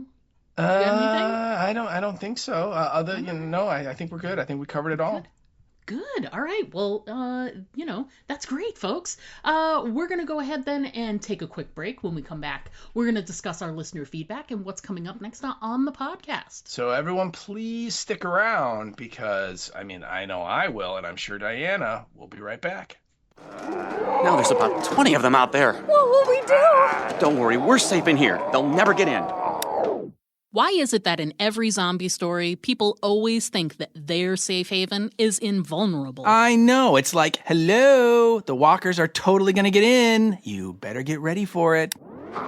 I don't think so. I think we're good. I think we covered it all. Good. All right. Well, that's great, folks. We're going to go ahead then and take a quick break. When we come back, we're going to discuss our listener feedback and what's coming up next on the podcast. So everyone, please stick around, because, I know I will, and I'm sure Diana will be right back. Now there's about 20 of them out there. What will we do? Don't worry, we're safe in here. They'll never get in. Why is it that in every zombie story, people always think that their safe haven is invulnerable? I know. It's like, hello, the walkers are totally gonna get in. You better get ready for it. No!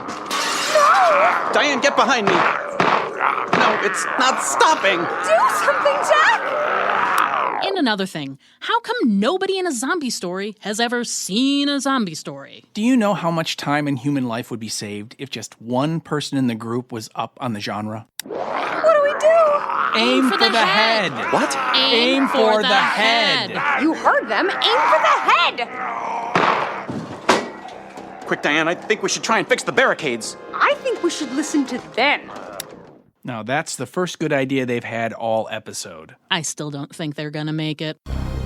Diane, get behind me. No, it's not stopping. Do something, Jack! And another thing, how come nobody in a zombie story has ever seen a zombie story? Do you know how much time in human life would be saved if just one person in the group was up on the genre? What do we do? Aim for the head. What? Aim for the head. You heard them. Aim for the head. Quick, Diane, I think we should try and fix the barricades. I think we should listen to them. Now, that's the first good idea they've had all episode. I still don't think they're gonna make it.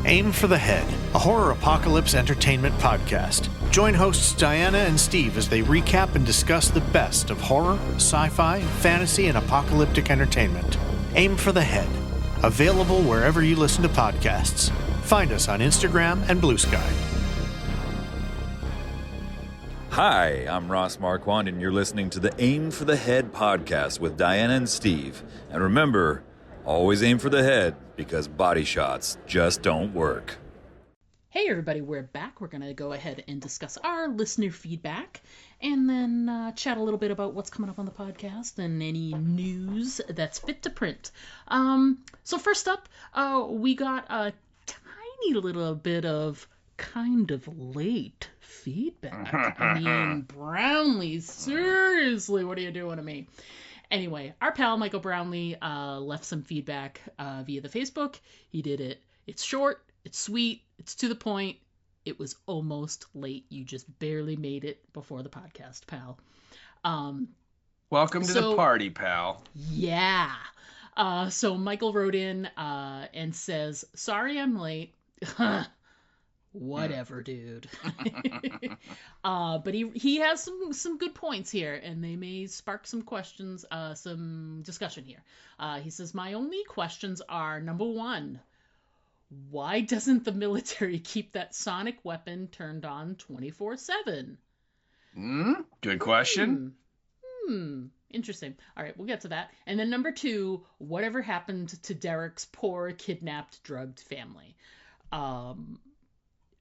Aim for the Head, a horror apocalypse entertainment podcast. Join hosts Diana and Steve as they recap and discuss the best of horror, sci-fi, fantasy, and apocalyptic entertainment. Aim for the Head, available wherever you listen to podcasts. Find us on Instagram and Blue Sky. Hi, I'm Ross Marquand, and you're listening to the Aim for the Head podcast with Diana and Steve. And remember, always aim for the head, because body shots just don't work. Hey everybody, we're back. We're going to go ahead and discuss our listener feedback and then chat a little bit about what's coming up on the podcast and any news that's fit to print. So first up, we got a tiny little bit of kind of late feedback. I mean, Brownlee, seriously, what are you doing to me? Anyway, our pal Michael Brownlee left some feedback via the Facebook. He did it. It's short, it's sweet, it's to the point. It was almost late. You just barely made it before the podcast, pal. Welcome to the party, pal. Yeah. So Michael wrote in and says, sorry I'm late. Whatever, dude. But he has some good points here, and they may spark some questions, some discussion here. He says, my only questions are, number one, why doesn't the military keep that sonic weapon turned on 24/7? Good question. Interesting. All right, we'll get to that. And then number two, whatever happened to Derek's poor, kidnapped, drugged family?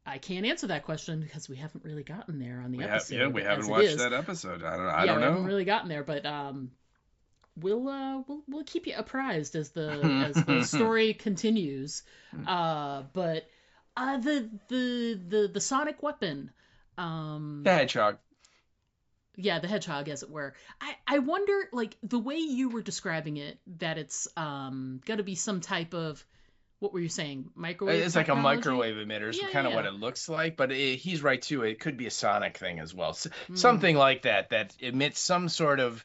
I can't answer that question because we haven't really gotten there on the episode. We haven't watched that episode. I don't know. We haven't really gotten there, but we'll keep you apprised as the story continues. But the sonic weapon, the hedgehog. Yeah, the hedgehog, as it were. I wonder, like, the way you were describing it, that it's got to be some type of, what were you saying? Microwave? It's technology? like a microwave emitter, is kind of what it looks like. But he's right too. It could be a sonic thing as well. Something like that emits some sort of,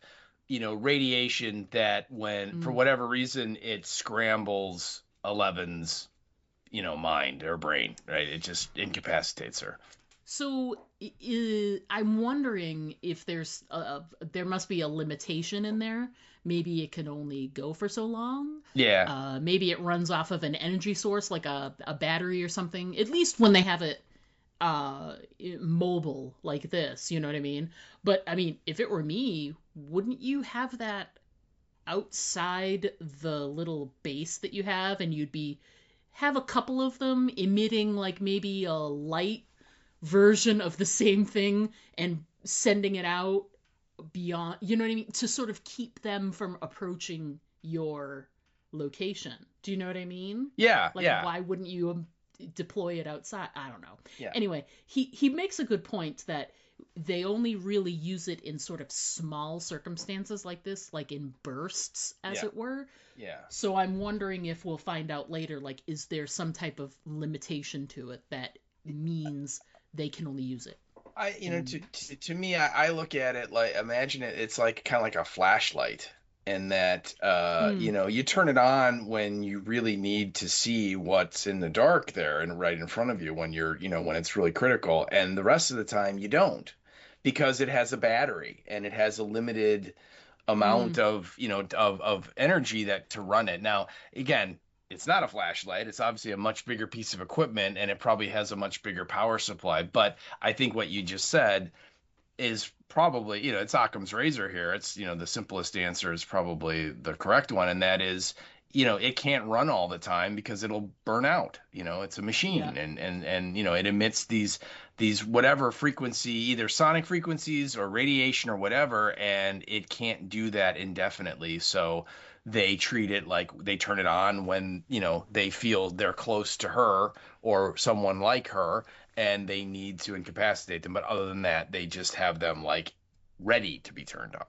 radiation that when for whatever reason it scrambles Eleven's, mind or brain. Right? It just incapacitates her. So I'm wondering if there must be a limitation in there. Maybe it can only go for so long. Yeah. Maybe it runs off of an energy source like a battery or something. At least when they have it mobile like this, you know what I mean? But I mean, if it were me, wouldn't you have that outside the little base that you have, and you'd have a couple of them emitting like maybe a light version of the same thing and sending it out beyond, you know what I mean, to sort of keep them from approaching your location. Do you know what I mean? Yeah. Like, why wouldn't you deploy it outside? I don't know. Yeah. Anyway, he makes a good point that they only really use it in sort of small circumstances like this, like in bursts, as it were. Yeah. So I'm wondering if we'll find out later, like, is there some type of limitation to it that means they can only use it? To me, I look at it like, imagine it's like kind of like a flashlight, and that you turn it on when you really need to see what's in the dark there and right in front of you when you're when it's really critical, and the rest of the time you don't, because it has a battery and it has a limited amount of energy to run it. Now, again, it's not a flashlight. It's obviously a much bigger piece of equipment, and it probably has a much bigger power supply. But I think what you just said is probably, it's Occam's razor here. It's, the simplest answer is probably the correct one. And that is, it can't run all the time because it'll burn out. It's a machine, and it emits these whatever frequency, either sonic frequencies or radiation or whatever, and it can't do that indefinitely. So they treat it like they turn it on when, they feel they're close to her or someone like her and they need to incapacitate them. But other than that, they just have them like ready to be turned on.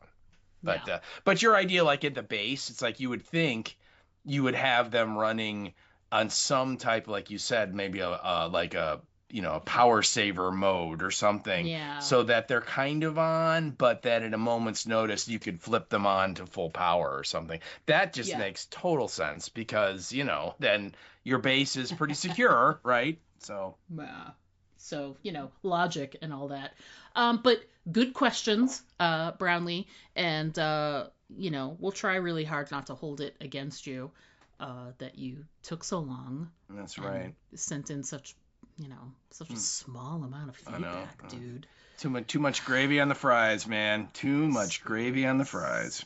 But your idea, like at the base, it's like you would think you would have them running on some type, like you said, maybe a a power saver mode or something, Yeah. so that they're kind of on, but that at a moment's notice you could flip them on to full power or something. That just makes total sense because, then your base is pretty secure, right? So. Yeah. So, logic and all that. But good questions, Brownlee, and, we'll try really hard not to hold it against you that you took so long. That's right. Sent in such a small amount of feedback, dude. Too much gravy on the fries, man. Too much gravy on the fries.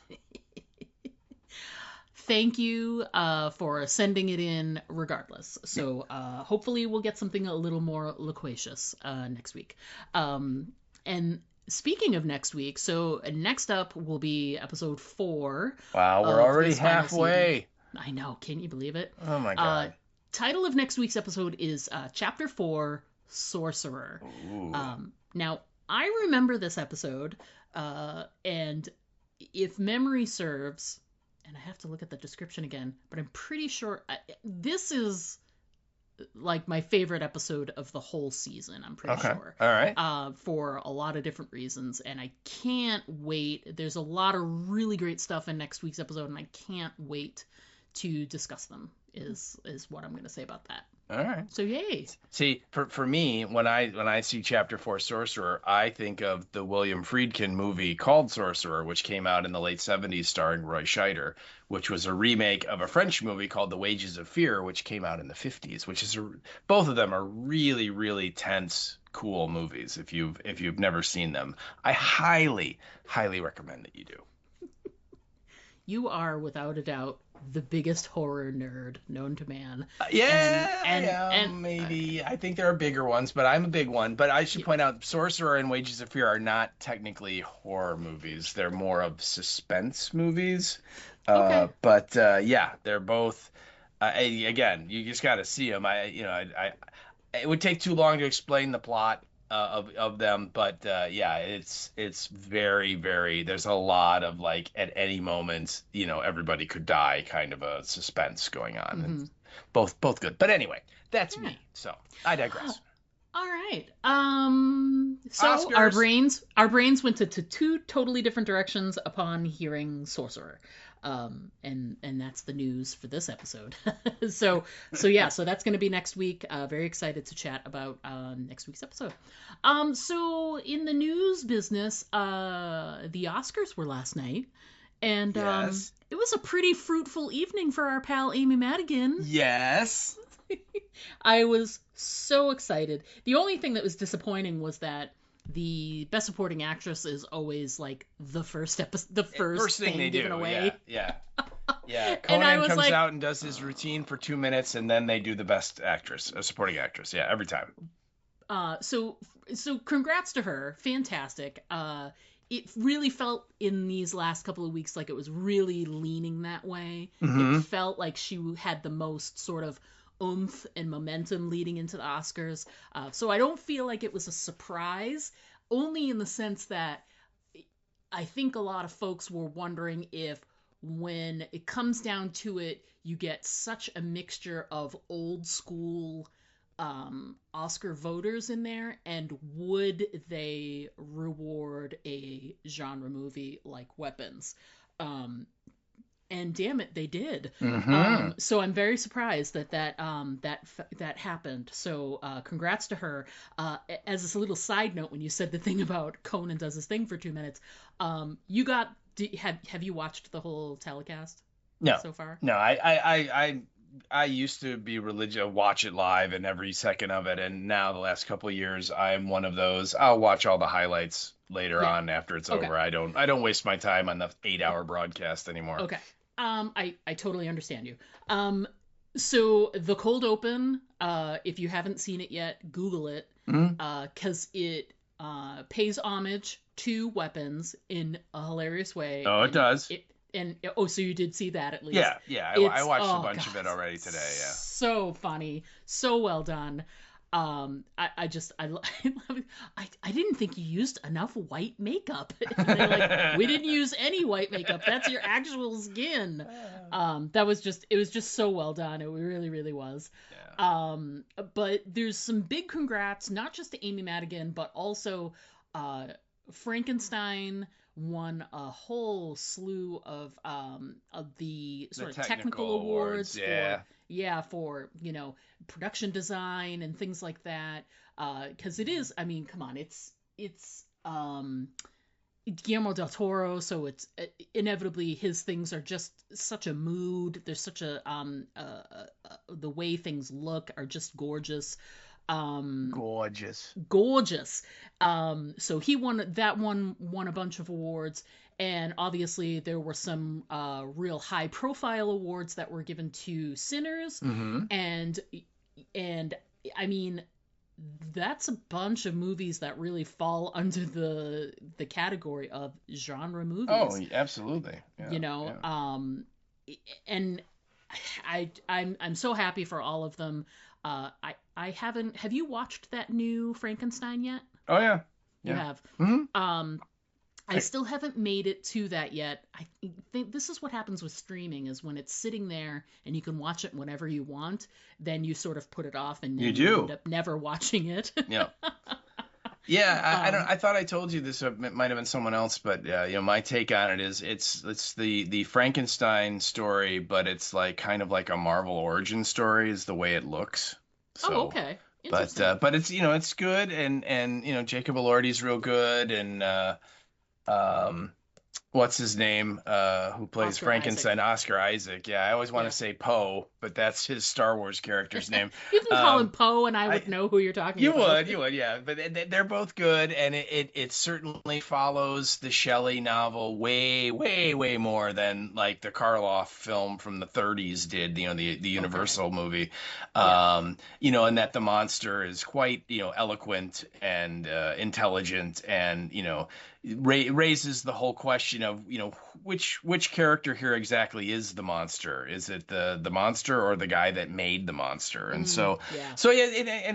Thank you for sending it in regardless. So hopefully we'll get something a little more loquacious next week. And speaking of next week, so next up will be episode 4. Wow, we're already halfway. I know. Can you believe it? Oh, my God. Title of next week's episode is Chapter 4, Sorcerer. Now, I remember this episode, and if memory serves... and I have to look at the description again, but I'm pretty sure this is like my favorite episode of the whole season. I'm pretty sure. All right. For a lot of different reasons, and I can't wait. There's a lot of really great stuff in next week's episode, and I can't wait to discuss them. Is what I'm going to say about that. All right. So yay. See, for me, when I see Chapter 4 Sorcerer, I think of the William Friedkin movie called Sorcerer, which came out in the late 70s starring Roy Scheider, which was a remake of a French movie called The Wages of Fear, which came out in the 50s, which is both of them are really, really tense, cool movies. If you've never seen them, I highly, highly recommend that you do. You are, without a doubt, the biggest horror nerd known to man. Maybe. I think there are bigger ones, but I'm a big one. But I should point out, Sorcerer and Wages of Fear are not technically horror movies. They're more of suspense movies. Okay. But they're both. Again, you just got to see them. It would take too long to explain the plot of them, but it's very, very. There's a lot of like at any moment, everybody could die kind of a suspense going on. Mm-hmm. And both good. But anyway, that's me. So I digress. All right. So Oscars. our brains went to two totally different directions upon hearing Sorcerer. And that's the news for this episode. So that's going to be next week. Very excited to chat about next week's episode. So in the news business, the Oscars were last night, and Yes. It was a pretty fruitful evening for our pal Amy Madigan. Yes. I was so excited. The only thing that was disappointing was that the Best Supporting Actress is always like the first thing they given do. away. Yeah. And Conan I was comes like, out and does his routine for 2 minutes, and then they do the Best Actress, Supporting Actress. Yeah, every time. So congrats to her. Fantastic. It really felt in these last couple of weeks like it was really leaning that way. Mm-hmm. It felt like she had the most sort of oomph and momentum leading into the Oscars. So I don't feel like it was a surprise, only in the sense that I think a lot of folks were wondering if when it comes down to it, you get such a mixture of old school Oscar voters in there, and would they reward a genre movie like Weapons? And damn it, they did. Mm-hmm. So I'm very surprised that happened. So congrats to her. As a little side note, when you said the thing about Conan does his thing for 2 minutes, have you watched the whole telecast? No. So far? No, I used to be religious, watch it live and every second of it, and now the last couple of years I'm one of those. I'll watch all the highlights later on after it's over. I don't waste my time on the 8-hour broadcast anymore. Okay. I totally understand you. So the cold open, if you haven't seen it yet, Google it, because it pays homage to Weapons in a hilarious way. Oh, it does. So you did see that at least. Yeah. I watched a bunch of it already today. Yeah. So funny, so well done. I just I love it. I didn't think you used enough white makeup. And they're like, we didn't use any white makeup. That's your actual skin. That was just it was just so well done. It really really was. Yeah. But there's some big congrats, not just to Amy Madigan, but also Frankenstein won a whole slew of the sort of technical awards for production design and things like that, because it is, I mean, come on, it's Guillermo del Toro, so it's inevitably his things are just such a mood. There's such a the way things look are just gorgeous. Gorgeous. So he won a bunch of awards, and obviously there were some real high profile awards that were given to Sinners, and I mean, that's a bunch of movies that really fall under the category of genre movies. Oh, absolutely. And I'm so happy for all of them. I haven't. Have you watched that new Frankenstein yet? Oh yeah. You have. Mm-hmm. I still haven't made it to that yet. I think this is what happens with streaming: is when it's sitting there and you can watch it whenever you want, then you sort of put it off and you end up never watching it. Yeah. Yeah, I thought I told you this. It might have been someone else, but my take on it is it's the Frankenstein story, but it's like kind of like a Marvel origin story is the way it looks. So, okay. But it's it's good, and Jacob Elordi's real good, and what's his name? Who plays Oscar Frankenstein? Isaac. Oscar Isaac. Yeah, I always want to say Poe, but that's his Star Wars character's name. You can call him Poe, and I would know who you're talking about. You would, yeah. But they're both good, and it certainly follows the Shelley novel way, way, way more than like the Karloff film from the 30s did. The Universal movie. And that the monster is quite eloquent and intelligent, and raises the whole question of which character here exactly is the monster. Is it the monster or the guy that made the monster? And and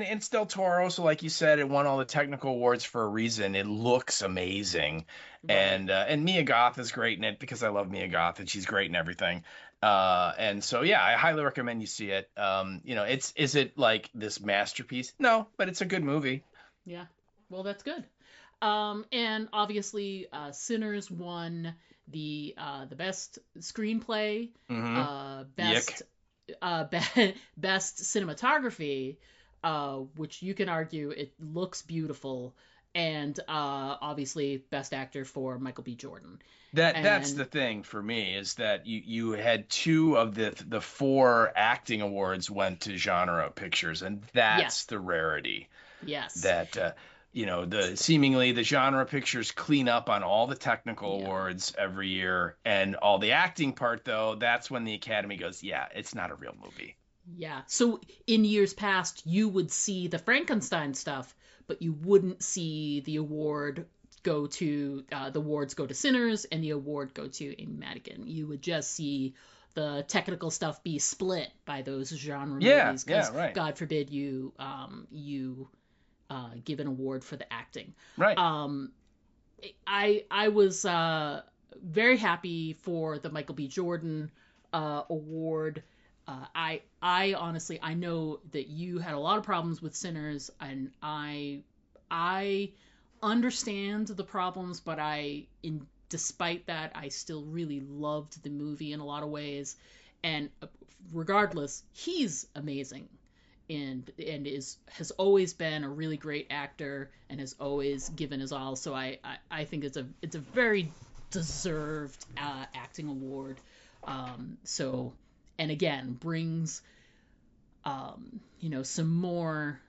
it's Del Toro, so like you said, it won all the technical awards for a reason. It looks amazing. Right. And Mia Goth is great in it because I love Mia Goth and she's great in everything. And so I highly recommend you see it. Is it like this masterpiece? No, but it's a good movie. Yeah, well, that's good. And obviously, Sinners won the best screenplay, best cinematography, which you can argue it looks beautiful, and obviously best actor for Michael B. Jordan. That's the thing for me, is that you had two of the four acting awards went to genre pictures, and that's the rarity. Yes. That seemingly the genre pictures clean up on all the technical awards every year, and all the acting part, though, that's when the Academy goes, it's not a real movie. Yeah. So in years past, you would see the Frankenstein stuff, but you wouldn't see the award go to the awards go to Sinners and the award go to Amy Madigan. You would just see the technical stuff be split by those genre movies. Right. God forbid you give an award for the acting. Right. I was very happy for the Michael B. Jordan award. I honestly, I know that you had a lot of problems with Sinners, and I understand the problems, but despite that, I still really loved the movie in a lot of ways. And regardless, he's amazing. And has always been a really great actor and has always given his all. So I think it's a very deserved acting award. And again brings some more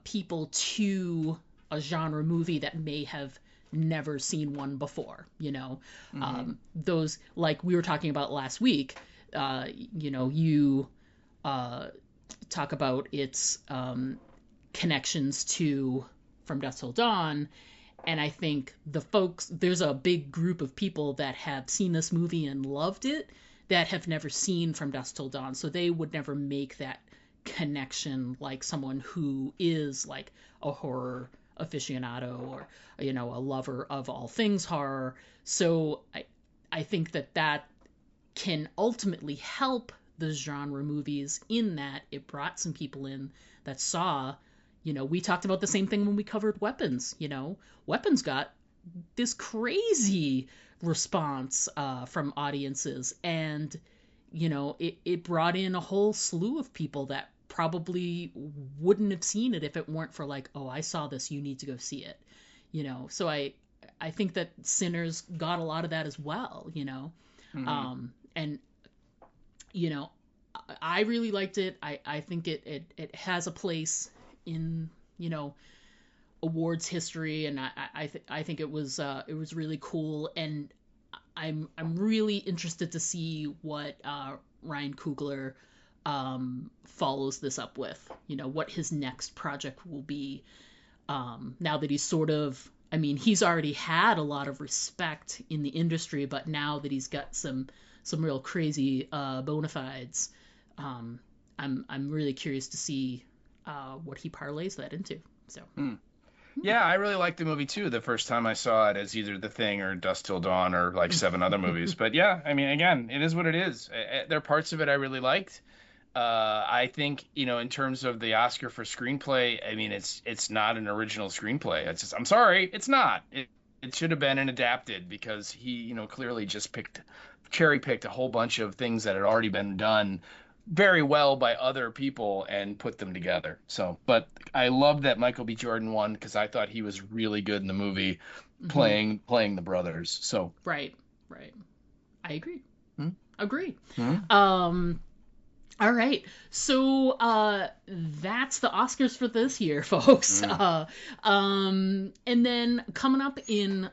people to a genre movie that may have never seen one before. Those, like we were talking about last week. You talk about its connections to From Dusk Till Dawn, and I think there's a big group of people that have seen this movie and loved it that have never seen From Dusk Till Dawn, so they would never make that connection like someone who is like a horror aficionado or, you know, a lover of all things horror. So I think that can ultimately help the genre movies in that it brought some people in that saw, you know, we talked about the same thing when we covered Weapons. You know, Weapons got this crazy response from audiences, and you know, it brought in a whole slew of people that probably wouldn't have seen it if it weren't for like, oh, I saw this, you need to go see it, you know. So I think that Sinners got a lot of that as well, you know. And you know, I really liked it. I think it has a place in, you know, awards history, and I think it was really cool, and I'm really interested to see what Ryan Coogler follows this up with. You know, what his next project will be. Now that he's sort of, I mean, he's already had a lot of respect in the industry, but now that he's got some real crazy bona fides, I'm really curious to see what he parlays that into. So. Yeah, I really liked the movie too. The first time I saw it as either The Thing or Dusk Till Dawn or like 7 other movies. But yeah, I mean, again, it is what it is. There are parts of it I really liked. I think, you know, in terms of the Oscar for screenplay, I mean, it's not an original screenplay. It's just, I'm sorry, it's not. It should have been an adapted, because he, you know, clearly just cherry picked a whole bunch of things that had already been done very well by other people and put them together. So, but I love that Michael B. Jordan won, because I thought he was really good in the movie, playing the brothers. So right, I agree. Agree. All right, so that's the Oscars for this year, folks. And then coming up in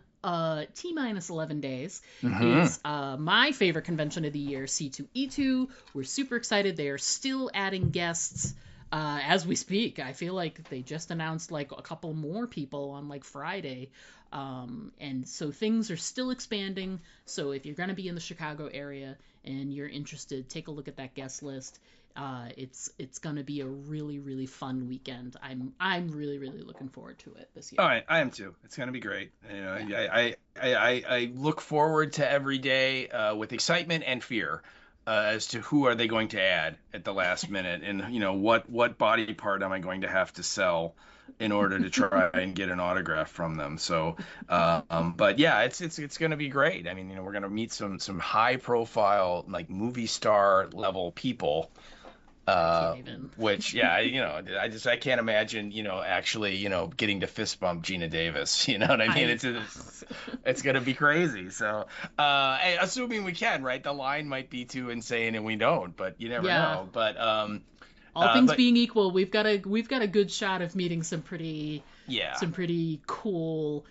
T-minus 11 days is my favorite convention of the year, C2E2. We're super excited. They are still adding guests as we speak. I feel like they just announced like a couple more people on like Friday. And so things are still expanding. So if you're going to be in the Chicago area and you're interested, take a look at that guest list. It's going to be a really, really fun weekend. I'm really, really looking forward to it this year. Oh, I am too. It's going to be great. You know, yeah. I look forward to every day with excitement and fear as to who are they going to add at the last minute, and you know, what body part am I going to have to sell in order to try and get an autograph from them. So, but yeah, it's going to be great. I mean, you know, we're going to meet some high profile, like movie star level people. Which, yeah, you know, I can't imagine, you know, actually, you know, getting to fist bump Gina Davis, you know what I mean? It's going to be crazy. So, assuming we can, right? The line might be too insane and we don't, but you never know. But, all things being equal, we've got a good shot of meeting some pretty cool,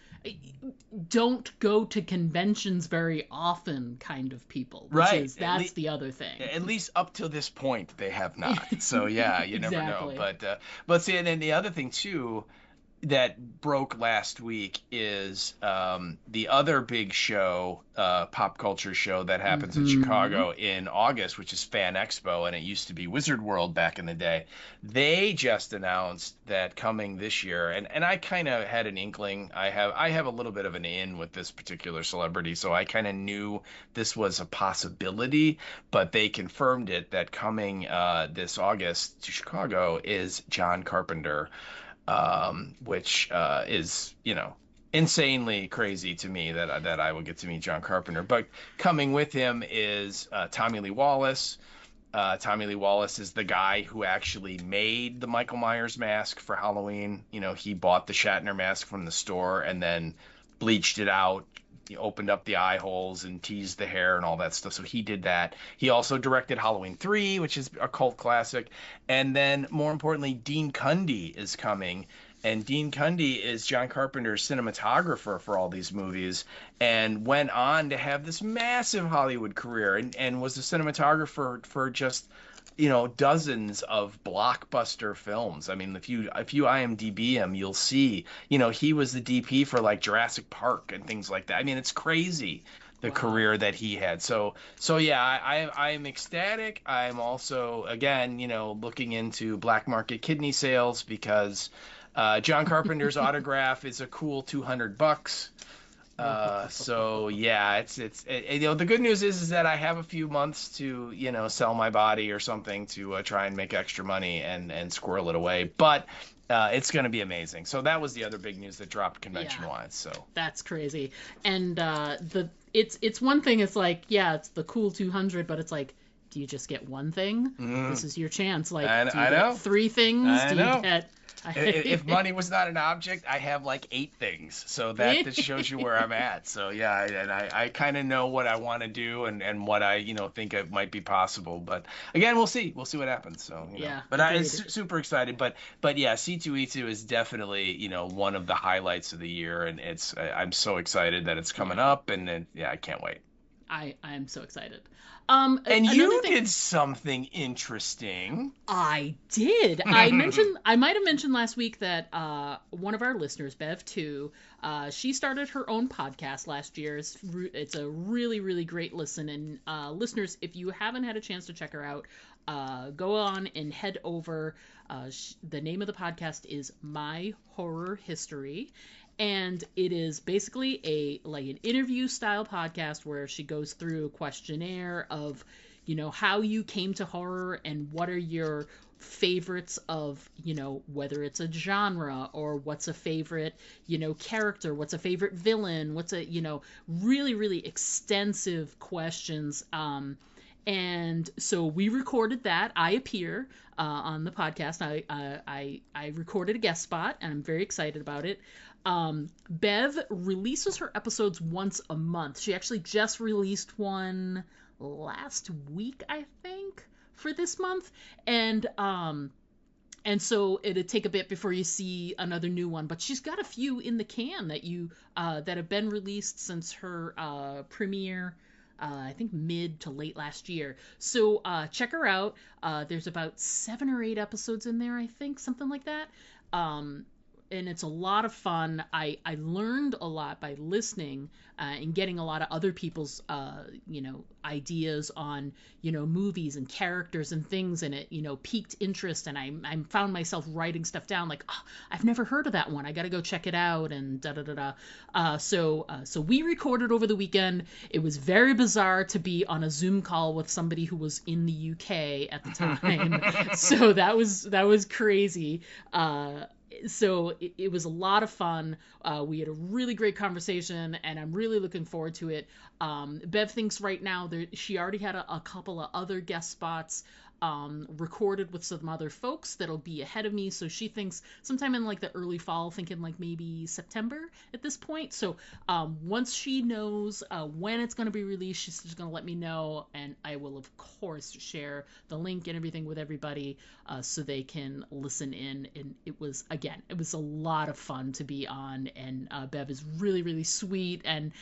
don't go to conventions very often kind of people. That's the other thing. At least up to this point, they have not. So yeah, you never know. But see, and then the other thing too that broke last week is the other big show, pop culture show that happens in Chicago in August, which is Fan Expo, and it used to be Wizard World back in the day. They just announced that coming this year, and I kind of had an inkling. I have a little bit of an in with this particular celebrity, so I kind of knew this was a possibility, but they confirmed it that coming this August to Chicago is John Carpenter. Which is, you know, insanely crazy to me that I will get to meet John Carpenter. But coming with him is Tommy Lee Wallace. Tommy Lee Wallace is the guy who actually made the Michael Myers mask for Halloween. You know, he bought the Shatner mask from the store and then bleached it out. He opened up the eye holes and teased the hair and all that stuff. So he did that. He also directed Halloween 3, which is a cult classic. And then, more importantly, Dean Cundy is coming. And Dean Cundy is John Carpenter's cinematographer for all these movies and went on to have this massive Hollywood career and was a cinematographer for just, you know, dozens of blockbuster films. I mean, if you IMDb him, you'll see, you know, he was the DP for like Jurassic Park and things like that. I mean, it's crazy the career that he had. So yeah, I'm ecstatic. I'm also, again, looking into black market kidney sales because John Carpenter's autograph is a cool $200. So yeah, it's the good news is that I have a few months to sell my body or something to try and make extra money and squirrel it away. But it's going to be amazing. So that was the other big news that dropped convention wise. So that's crazy. And it's one thing. It's like, yeah, it's the cool 200, but it's like, do you just get one thing? This is your chance. Like, do you get 3 things? Do you get? If money was not an object, I have like 8 things. So that just shows you where I'm at. So yeah, and I kind of know what I want to do and what I think it might be possible. But again, we'll see. We'll see what happens. So yeah. But I'm super excited. But yeah, C2E2 is definitely one of the highlights of the year, and I'm so excited that it's coming up, and I can't wait. I'm so excited. And you did something interesting. I did. I might have mentioned last week that one of our listeners, Bev 2, she started her own podcast last year. It's a really, really great listen. And listeners, if you haven't had a chance to check her out, go on and head over. The name of the podcast is My Horror History. And it is basically an interview style podcast where she goes through a questionnaire of, how you came to horror and what are your favorites of, whether it's a genre or what's a favorite, character, what's a favorite villain, what's a, really, really extensive questions. And so we recorded that. I appear on the podcast. I recorded a guest spot, and I'm very excited about it. Bev releases her episodes once a month. She actually just released one last week, I think, for this month. And so it'd take a bit before you see another new one, but she's got a few in the can that have been released since her premiere. I think mid to late last year. So check her out. There's about 7 or 8 episodes in there, I think, something like that. And it's a lot of fun. I learned a lot by listening and getting a lot of other people's, ideas on, movies and characters and things, and it, piqued interest. And I found myself writing stuff down like, oh, I've never heard of that one. I got to go check it out and da-da-da-da. So we recorded over the weekend. It was very bizarre to be on a Zoom call with somebody who was in the UK at the time. So that was crazy. So it was a lot of fun. We had a really great conversation, and I'm really looking forward to it. Bev thinks right now she already had a couple of other guest spots recorded with some other folks that'll be ahead of me. So she thinks sometime in like the early fall, thinking like maybe September at this point. So once she knows when it's going to be released, she's just going to let me know, and I will of course share the link and everything with everybody so they can listen in. And it was a lot of fun to be on, and Bev is really, really sweet, and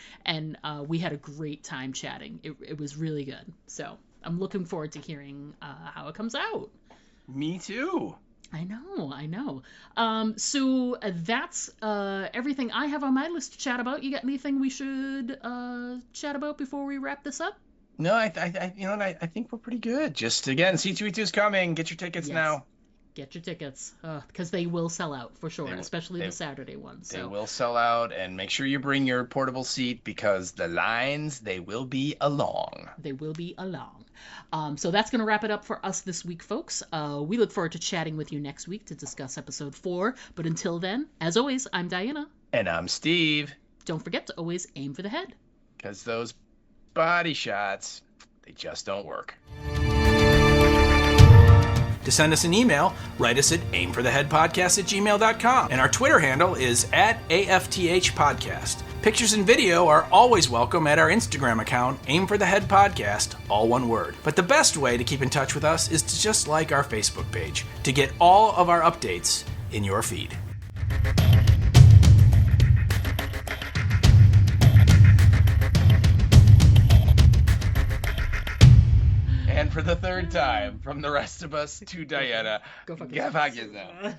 we had a great time chatting. It was really good. So I'm looking forward to hearing how it comes out. Me too. I know. So that's everything I have on my list to chat about. You got anything we should chat about before we wrap this up? No, I think we're pretty good. Just again, C2E2 is coming. Get your tickets now. Get your tickets, because they will sell out for sure, especially the Saturday ones. So. They will sell out, and make sure you bring your portable seat because the lines, they will be along. So that's going to wrap it up for us this week, folks. We look forward to chatting with you next week to discuss episode 4. But until then, as always, I'm Diana. And I'm Steve. Don't forget to always aim for the head. Because those body shots, they just don't work. To send us an email, write us at aimfortheheadpodcast@gmail.com. And our Twitter handle is @AFTH Podcast. Pictures and video are always welcome at our Instagram account, Aim for the Head Podcast, all one word. But the best way to keep in touch with us is to just like our Facebook page to get all of our updates in your feed. And for the third time, from the rest of us to Diana, go fuck yourself.